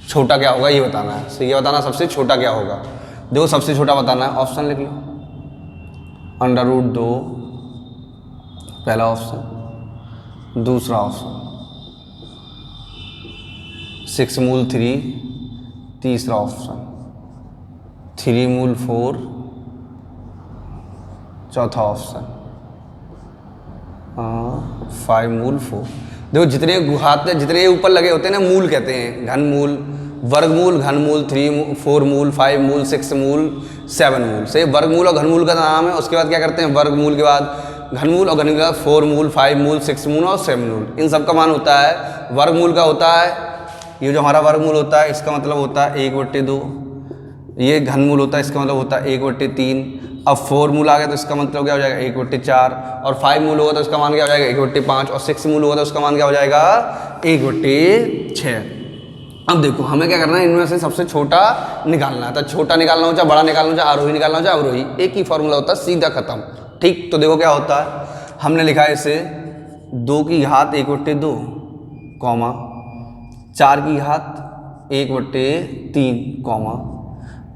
छोटा क्या होगा ये बताना है। सही, ये बताना सबसे छोटा क्या होगा। देखो सबसे छोटा बताना है, ऑप्शन लिख लो। √2 पहला ऑप्शन, दूसरा ऑप्शन 6 मूल 3 तीसरा ऑप्शन, 3 मूल 4 चौथा ऑप्शन, 5 मूल 4। देखो जितने गुहाते जितने ऊपर लगे होते हैं ना मूल कहते हैं, घनमूल, वर्गमूल, घनमूल, 3 4 मूल, 5 मूल, 6 मूल, 7 मूल। से वर्गमूल और घनमूल का नाम है। उसके बाद क्या करते हैं, वर्गमूल के बाद घनमूल और घनमूल के बाद 4 मूल, 5 मूल, 6 मूल और 7 मूल। इन सब का मान होता है, वर्गमूल का होता है, ये जो हमारा वर्गमूल होता है इसका मतलब होता है 1/2। ये घनमूल होता है, इसका मतलब होता है 1/3। अब 4 मूल आ गया तो इसका मतलब क्या हो जाएगा 1/4, और 5 मूल होगा तो इसका मान क्या हो जाएगा 1/5, और 6 मूल होगा तो उसका मान क्या हो जाएगा 1/6। अब देखो हमें क्या करना है, इनमें से सबसे छोटा निकालना है। तो छोटा निकालना हो चाहे बड़ा निकालना हो, चाहे आरोही निकालना हो चाहे अवरोही, एक ही फॉर्मूला होता है, सीधा खत्म। ठीक, तो देखो क्या होता है, हमने लिखा है इसे 2 की घात 1/2, 4 की घात 1/3,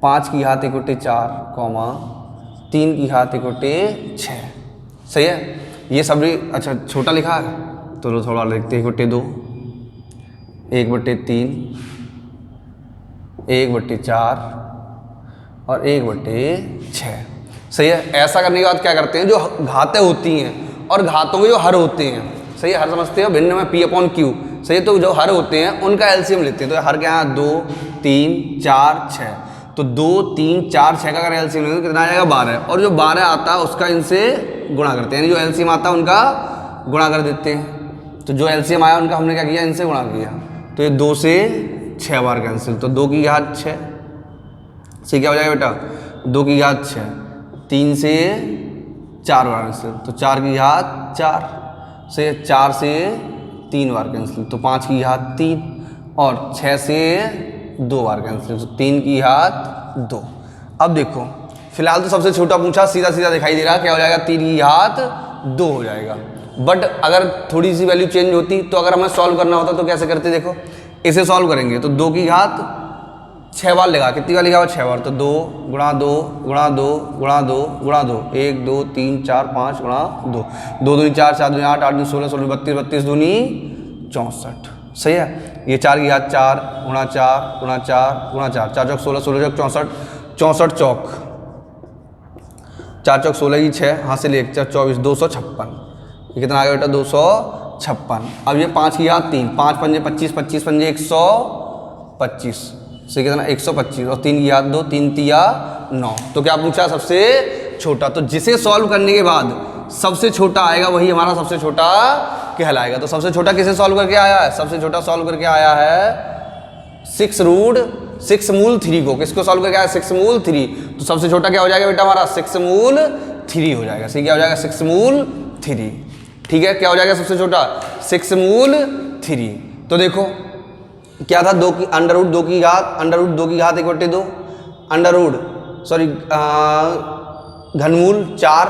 5 की घात 1/4, 3 की घात 1/6। सही है, ये सब भी अच्छा छोटा लिखा है तो थोड़ा लिखते 1/2, 1/3, 1/4 और 1/6। सही है। ऐसा करने के बाद क्या करते हैं, जो घातें होती हैं और घातों में जो हर होते हैं, सही है, हर समझते हो, भिन्न में P/Q। सही है, तो जो हर होते हैं उनका एलसीएम लेते हैं। तो हर के यहाँ 2 3 4 6, तो 2 3 4 6 का अगर एलसीएम लेते तो कितना आ जाएगा 12, और जो 12 आता है उसका इनसे गुणा करते हैं, यानी जो एलसीएम आता है उनका गुणा कर देते हैं। तो जो एलसीएम आया उनका हमने क्या किया, इनसे गुणा किया, तो ये 2 से 6 बार कैंसिल, तो 2 की घात 6 से क्या हो जाएगा बेटा, 2 की घात 6, 3 से 4 बार कैंसिल, तो 4 की घात 4 से 4 से 3 बार कैंसिल, तो 5 की घात 3, और 6 से 2 बार कैंसिल, तो 3 की घात 2। अब देखो फिलहाल तो सबसे छोटा पूछा, सीधा सीधा दिखाई दे रहा, क्या हो जाएगा, 3 की घात 2 हो जाएगा। बट अगर थोड़ी सी वैल्यू चेंज होती तो अगर हमें सॉल्व करना होता तो कैसे करते, देखो इसे सॉल्व करेंगे तो 2 की घात 6 बार लगा, कितनी बार लिखा हुआ, 6 बार, तो 2 गुणा 2 गुणा 2 गुणा 2 गुणा 2, 1 2 3 4 5 गुणा 2, 2 दूनी 4, 4 दूनी 8, 8 दूनी 16, 16 32, 32 दूनी 64, सही है। ये 4 की घात 4 गुणा 4 गुणा 4 गुणा 4, 4 चौक 16, 16 चौक 64, 64 चौक 4 चौक 16 की 6, हाथ से ले 1 4 24, 256, ये कितना आ गया बेटा, 256। अब ये 5 की घात 3, 5 पंजे 25, 25 पंजे 125, से कितना 125, और 3 की घात 2, 3 तिया 9, तो क्या पूछा, सबसे छोटा। तो जिसे सॉल्व करने के बाद सबसे छोटा आएगा वही हमारा सबसे छोटा कहलाएगा। तो सबसे छोटा किसे सॉल्व करके आया है, सबसे छोटा सॉल्व करके आया है 6 मूल 3 को, किसको सॉल्व करके आया, 6 मूल 3, तो सबसे छोटा क्या हो जाएगा बेटा हमारा, 6 मूल 3 हो जाएगा। सही, क्या हो जाएगा, 6 मूल 3, ठीक है, क्या हो जाएगा सबसे छोटा, 6 मूल 3। तो देखो क्या था, 2 की अंडर रूट 2 की घात, अंडर रूट 2 की घात 1/2, अंडर रूट सॉरी घनमूल 4,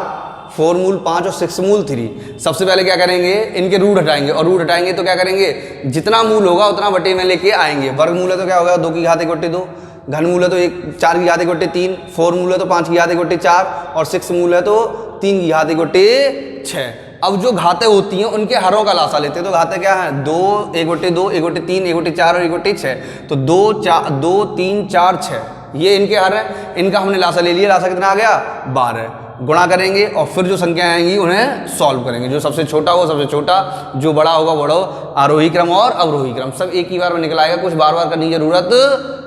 4 मूल 5 और 6 मूल 3। सबसे पहले क्या करेंगे, इनके रूट हटाएंगे, और रूट हटाएंगे तो क्या करेंगे, जितना मूल होगा उतना बटे में लेके आएंगे। वर्गमूल है तो क्या होगा, 2 की घात 1/2, घनमूल है तो 4 की घात 1/3, 4 मूल है तो 5 की घात 1/4, और 6 मूल है तो 3 की घात 1/6। अब जो घातें होती हैं उनके हरों का लासा लेते हैं, तो घातें क्या है, 2 1/2 1/3 1/4 और 1/6, तो 2 3 4 6 ये इनके हर हैं, इनका हमने लासा ले लिया, लासा कितना आ गया, 12। गुणा करेंगे और फिर जो संख्या आएंगी उन्हें सॉल्व करेंगे, जो सबसे छोटा हो सबसे छोटा, जो बड़ा होगा बड़ा, आरोही क्रम और अवरोही क्रम सब एक ही बार में निकल आएगा, कुछ बार बार करने की जरूरत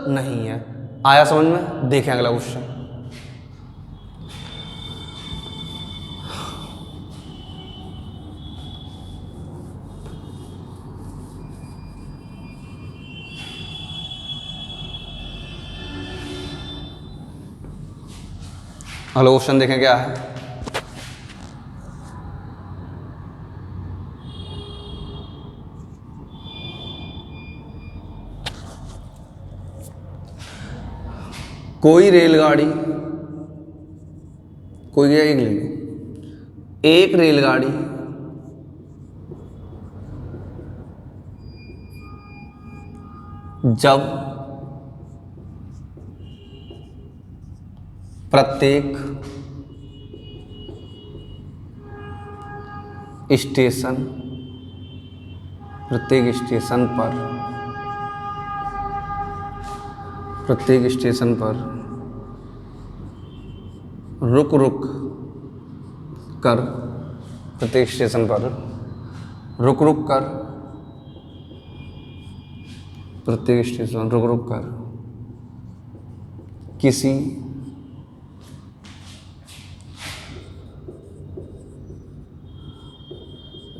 नहीं है। आया समझ में, देखें अगला क्वेश्चन। अगला क्वेश्चन देखें क्या है, कोई रेलगाड़ी, कोई एक ले लो, एक रेलगाड़ी जब प्रत्येक स्टेशन पर रुक रुक कर, प्रत्येक स्टेशन पर रुक रुक कर, प्रत्येक स्टेशन रुक रुक कर किसी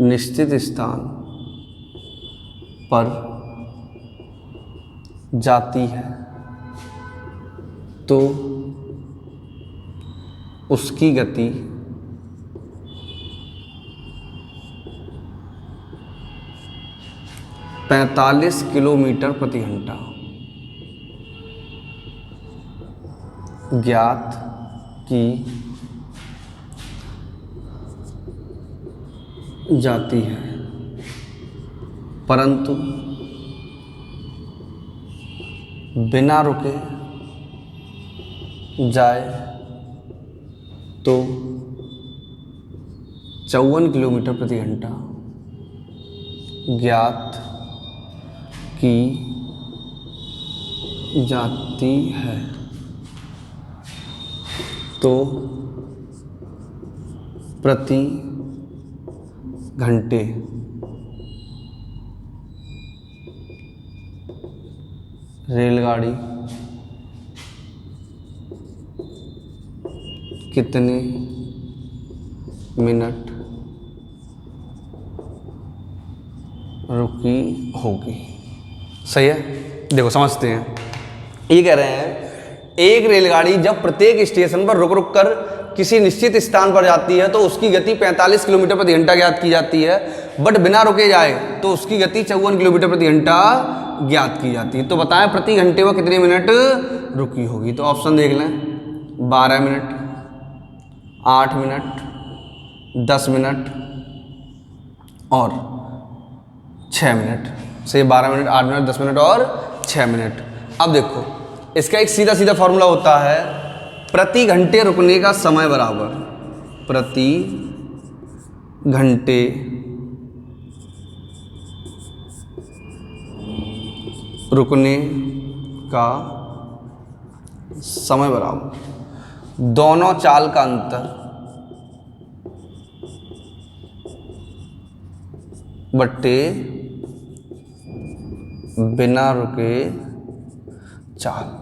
निश्चित स्थान पर जाती है तो उसकी गति 45 किलोमीटर प्रति घंटा ज्ञात की जाती है, परंतु बिना रुके जाए तो 54 किलोमीटर प्रति घंटा ज्ञात की जाती है। तो प्रति घंटे रेलगाड़ी कितने मिनट रुकी होगी। सही है। देखो समझते हैं, ये कह रहे हैं एक रेलगाड़ी जब प्रत्येक स्टेशन पर रुक रुक कर किसी निश्चित स्थान पर जाती है तो उसकी गति 45 किलोमीटर प्रति घंटा ज्ञात की जाती है, बट बिना रुके जाए तो उसकी गति 54 किलोमीटर प्रति घंटा ज्ञात की जाती है। तो बताएं प्रति घंटे वो कितने मिनट रुकी होगी। तो ऑप्शन देख लें, 12 मिनट, 8 मिनट, 10 मिनट और 6 मिनट। से 12 मिनट, 8 मिनट, 10 मिनट और 6 मिनट। अब देखो इसका एक सीधा सीधा फॉर्मूला होता है, प्रति घंटे रुकने का समय बराबर प्रति घंटे रुकने का समय बराबर दोनों चाल का अंतर बट्टे बिना रुके चाल।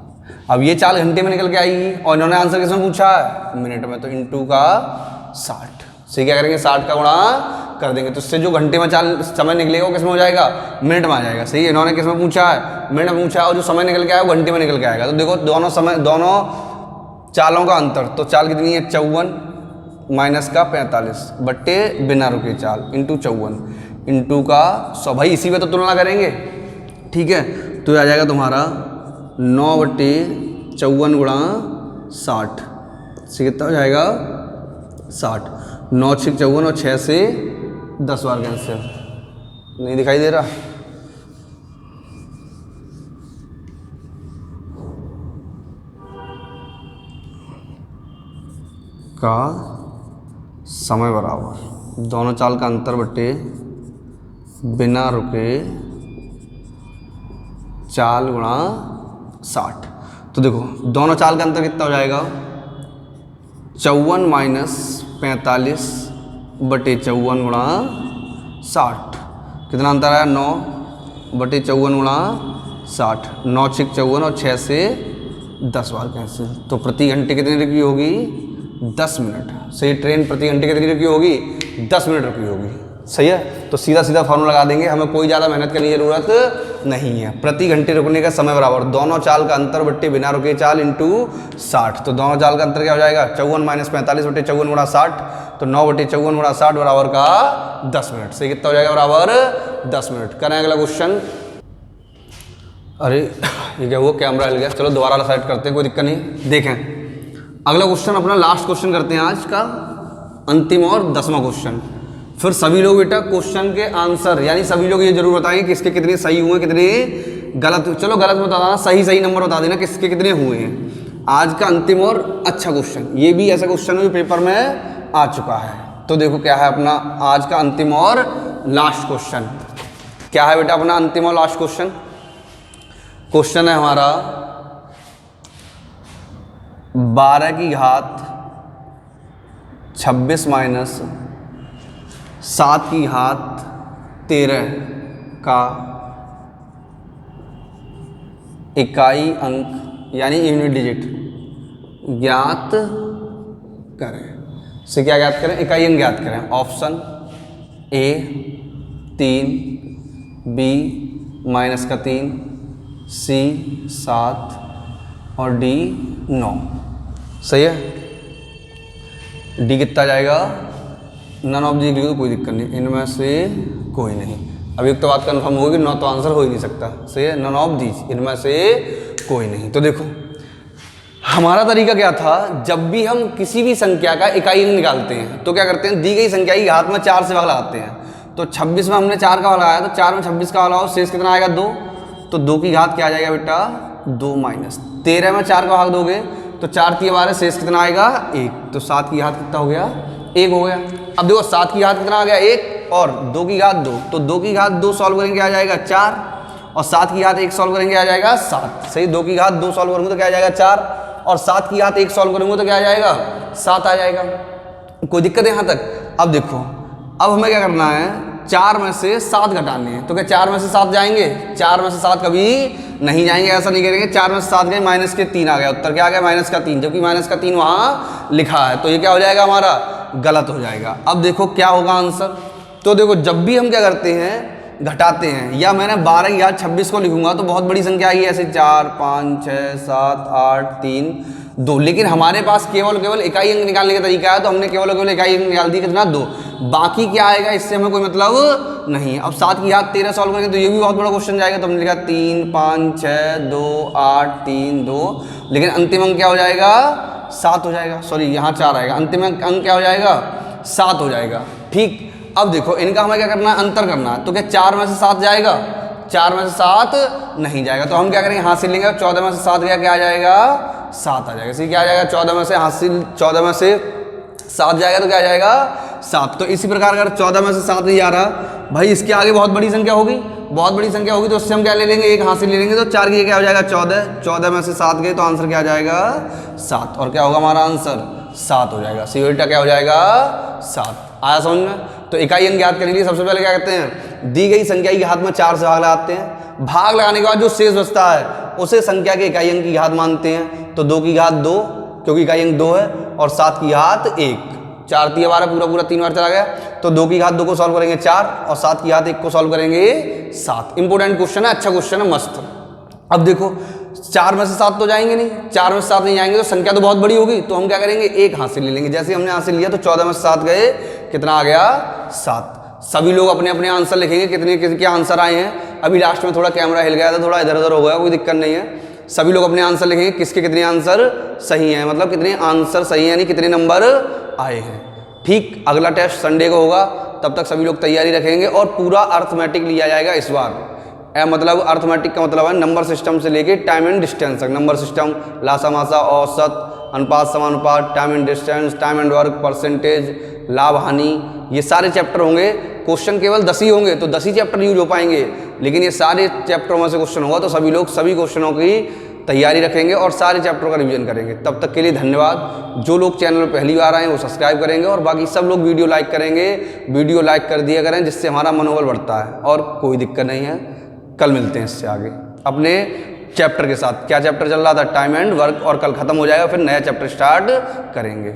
अब ये चाल घंटे में निकल के आएगी और इन्होंने आंसर किसमें पूछा है, मिनट में, तो इनटू का 60 से क्या करेंगे 60 का गुणा कर देंगे, तो इससे जो घंटे में चाल समय निकलेगा वो किसमें हो जाएगा, मिनट में आ जाएगा। सही है, इन्होंने किसमें पूछा है, मिनट में पूछा है, और जो समय निकल के आया वो घंटे में निकल के आएगा। तो देखो दोनों चालों का अंतर, तो चाल कितनी है 54 माइनस का 45 बट्टे बिना रुके चाल इंटू 54 इंटू का 100। भाई इसी में तो तुलना करेंगे, ठीक है। तो ये आ जाएगा तुम्हारा 9/54 गुणा 60 से कितना हो जाएगा 60। 9 6 54 और 6 से 10 बार कैंसिल, नहीं दिखाई दे रहा। का समय बराबर दोनों चाल का अंतर बट्टे बिना रुके चाल गुणा 60। तो देखो दोनों चाल का अंतर कितना हो जाएगा, 54 माइनस 45 बटे 54 गुणा 60। कितना अंतर आया, 9 बटे 54 गुणा 60। 9 6 54 और 6 से 10 बार कैंसिल। तो प्रति घंटे कितनी रुकी होगी, 10 मिनट। सही, ट्रेन प्रति घंटे कितनी रुकी होगी, 10 मिनट रुकी होगी। सही है, तो सीधा सीधा फॉर्मूला लगा देंगे, हमें कोई ज़्यादा मेहनत करने की ज़रूरत नहीं है। प्रति घंटे रुकने का समय बराबर दोनों चाल का अंतर बट्टे बिना रुके चाल इंटू 60। तो दोनों चाल का अंतर क्या हो जाएगा, 54 माइनस 45 बट्टे 54 गुणा 60। तो 9 बट्टे 54 गुणा 60 बराबर का 10 मिनट। सही, कितना हो जाएगा, बराबर 10 मिनट। करें अगला क्वेश्चन। अरे ये क्या हुआ, कैमरा हिल गया। चलो दोबारा सेट करते हैं, कोई दिक्कत नहीं। देखें अगला क्वेश्चन, अपना लास्ट क्वेश्चन करते हैं आज का, अंतिम और 10वां क्वेश्चन। फिर सभी लोग बेटा क्वेश्चन के आंसर, यानी सभी लोग ये जरूर बताएंगे किसके कितने सही हुए कितने गलत। चलो गलत बता देना, सही नंबर बता देना किसके कितने हुए हैं। आज का अंतिम और अच्छा क्वेश्चन, ये भी ऐसा क्वेश्चन है जो पेपर में आ चुका है। तो देखो क्या है अपना आज का अंतिम और लास्ट क्वेश्चन। क्या है बेटा अपना अंतिम और लास्ट क्वेश्चन? क्वेश्चन है हमारा 12 की घात 26 माइनस 7 की घात 13 का इकाई अंक यानी यूनिट डिजिट ज्ञात करें। से क्या ज्ञात करें? इकाई अंक ज्ञात करें। ऑप्शन ए 3, बी -3, सी 7 और डी 9। सही है, डी कितना जाएगा? नन ऑफ दी, तो कोई दिक्कत नहीं, इनमें से कोई नहीं। अभी एक तो बात कन्फर्म होगी, 9 तो आंसर हो ही नहीं सकता। सही है, नन ऑफ दी, इनमें से कोई नहीं। तो देखो हमारा तरीका क्या था, जब भी हम किसी भी संख्या का इकाई अंक निकालते हैं तो क्या करते हैं, दी गई संख्या की घात में 4 से भाग लगाते हैं। तो 26 में हमने 4 का भाग लगाया, तो 4 में 26 का भाग लगाओ, शेष कितना आएगा 2। तो 2 की घात क्या आ जाएगा बेटा 2 माइनस 13 में 4 का भाग दोगे तो 4 की बार शेष कितना आएगा 1। तो 7 की घात कितना हो गया 1 हो गया। अब देखो 7 की घात कितना आ गया 1 और 2 की घात 2। तो 2 की घात 2 सॉल्व करेंगे आ जाएगा 4 और 7 की घात 1 सॉल्व करेंगे आ जाएगा 7। सही, 2 की घात 2 सॉल्व करूँगा तो क्या आ जाएगा 4 और 7 की घात 1 सॉल्व करूँगा तो क्या आ जाएगा 7 आ जाएगा। कोई दिक्कत है यहाँ तक? अब देखो अब हमें क्या करना है, 4 में से 7 घटाने हैं। तो क्या 4 में से 7 जाएंगे? 4 में से 7 कभी नहीं जाएंगे, ऐसा नहीं करेंगे। 4 में से 7 गए, -3 आ गया, उत्तर क्या आ गया -3, जबकि -3 वहाँ लिखा है। तो ये क्या हो जाएगा हमारा गलत हो जाएगा। अब देखो क्या होगा आंसर। तो देखो जब भी हम क्या करते हैं घटाते हैं, या मैंने 12 की घात 26 को लिखूंगा तो बहुत बड़ी संख्या आएगी, ऐसे 4 5 6 7 8 3 2, लेकिन हमारे पास केवल इकाई अंक निकालने का तरीका है, तो हमने केवल इकाई अंक निकाल दी, कितना 2। बाकी क्या आएगा इससे हमें कोई मतलब नहीं। अब 7 की घात 13 सॉल्व करेंगे तो ये भी बहुत बड़ा क्वेश्चन जाएगा, तो हमने लिखा 3 5 6 2 8 3 2, लेकिन अंतिम अंक क्या हो जाएगा 7 हो जाएगा, सॉरी यहाँ 4 आएगा, अंतिम अंक क्या हो जाएगा 7 हो जाएगा। ठीक, अब देखो इनका हमें क्या करना है, अंतर करना है, तो क्या 4 में से 7 जाएगा, 4 में से 7 नहीं जाएगा, तो हम क्या करेंगे हासिल लेंगे, 14 में से 7 गया क्या आ जाएगा 7 आ जाएगा। इसी क्या आ जाएगा 14 में से हासिल 14 में से 7 जाएगा तो क्या आ जाएगा 7। तो इसी प्रकार अगर 14 में से 7 नहीं आ रहा भाई, इसके आगे बहुत बड़ी संख्या होगी, बहुत बड़ी संख्या होगी, तो उससे हम क्या ले लेंगे, एक हासिल ले लेंगे, तो 4 की क्या हो जाएगा 14, 14 में से 7 गए तो आंसर क्या आ जाएगा 7, और क्या होगा हमारा आंसर 7 हो जाएगा। सी उल्टा क्या हो जाएगा 7। आया समझ में? तो इकाई अंक ज्ञात करने के लिए सबसे पहले क्या करते हैं, दी गई संख्या की घात में 4 से भाग लगाते हैं, भाग लगाने के बाद जो शेष बचता है उसे संख्या के इकाई अंक की घात मानते हैं, तो 2 की घात 2 क्योंकि इकाई अंक 2 है, और 7 की घात 1, 4 3 12 पूरा 3 बार चला गया, तो 2 की घात 2 को सॉल्व करेंगे 4, और 7 की घात 1 को सॉल्व करेंगे 7। इंपोर्टेंट क्वेश्चन है, अच्छा क्वेश्चन है, मस्त। अब देखो 4 में से 7 तो जाएंगे नहीं, 4 में से 7 नहीं जाएंगे तो संख्या तो बहुत बड़ी होगी, तो हम क्या करेंगे एक हासिल ले लेंगे। जैसे हमने हासिल लिया तो 14 में से 7 गए, कितना आ गया 7। सभी लोग अपने अपने आंसर लिखेंगे, कितने किसके आंसर आए हैं। अभी लास्ट में थोड़ा कैमरा हिल गया था, थोड़ा इधर उधर हो गया, कोई दिक्कत नहीं है। सभी लोग अपने आंसर लिखेंगे, किसके कितने आंसर सही हैं, मतलब कितने आंसर सही हैं, यानी कितने नंबर आए हैं। ठीक, अगला टेस्ट संडे को होगा, तब तक सभी लोग तैयारी रखेंगे, और पूरा अर्थमेटिक लिया जाएगा इस बार। मतलब अर्थमेटिक का मतलब है नंबर सिस्टम से लेके टाइम एंड डिस्टेंस तक। नंबर सिस्टम लासा मासा, औसत, अनुपात समानुपात, time and distance, time and work, percentage, लाभ हानि, ये सारे चैप्टर होंगे। क्वेश्चन केवल 10 ही होंगे, तो 10 ही चैप्टर यूज हो पाएंगे, लेकिन ये सारे चैप्टरों में से क्वेश्चन होगा, तो सभी लोग सभी क्वेश्चनों की तैयारी रखेंगे और सारे चैप्टरों का रिवीजन करेंगे। तब तक के लिए धन्यवाद। जो लोग चैनल पर पहली बार आए हैं वो सब्सक्राइब करेंगे, और बाकी सब लोग वीडियो लाइक करेंगे, वीडियो लाइक कर दिया करें, जिससे हमारा मनोबल बढ़ता है, और कोई दिक्कत नहीं है। कल मिलते हैं इससे आगे अपने चैप्टर के साथ। क्या चैप्टर चल रहा था, टाइम एंड वर्क, और कल खत्म हो जाएगा, फिर नया चैप्टर स्टार्ट करेंगे।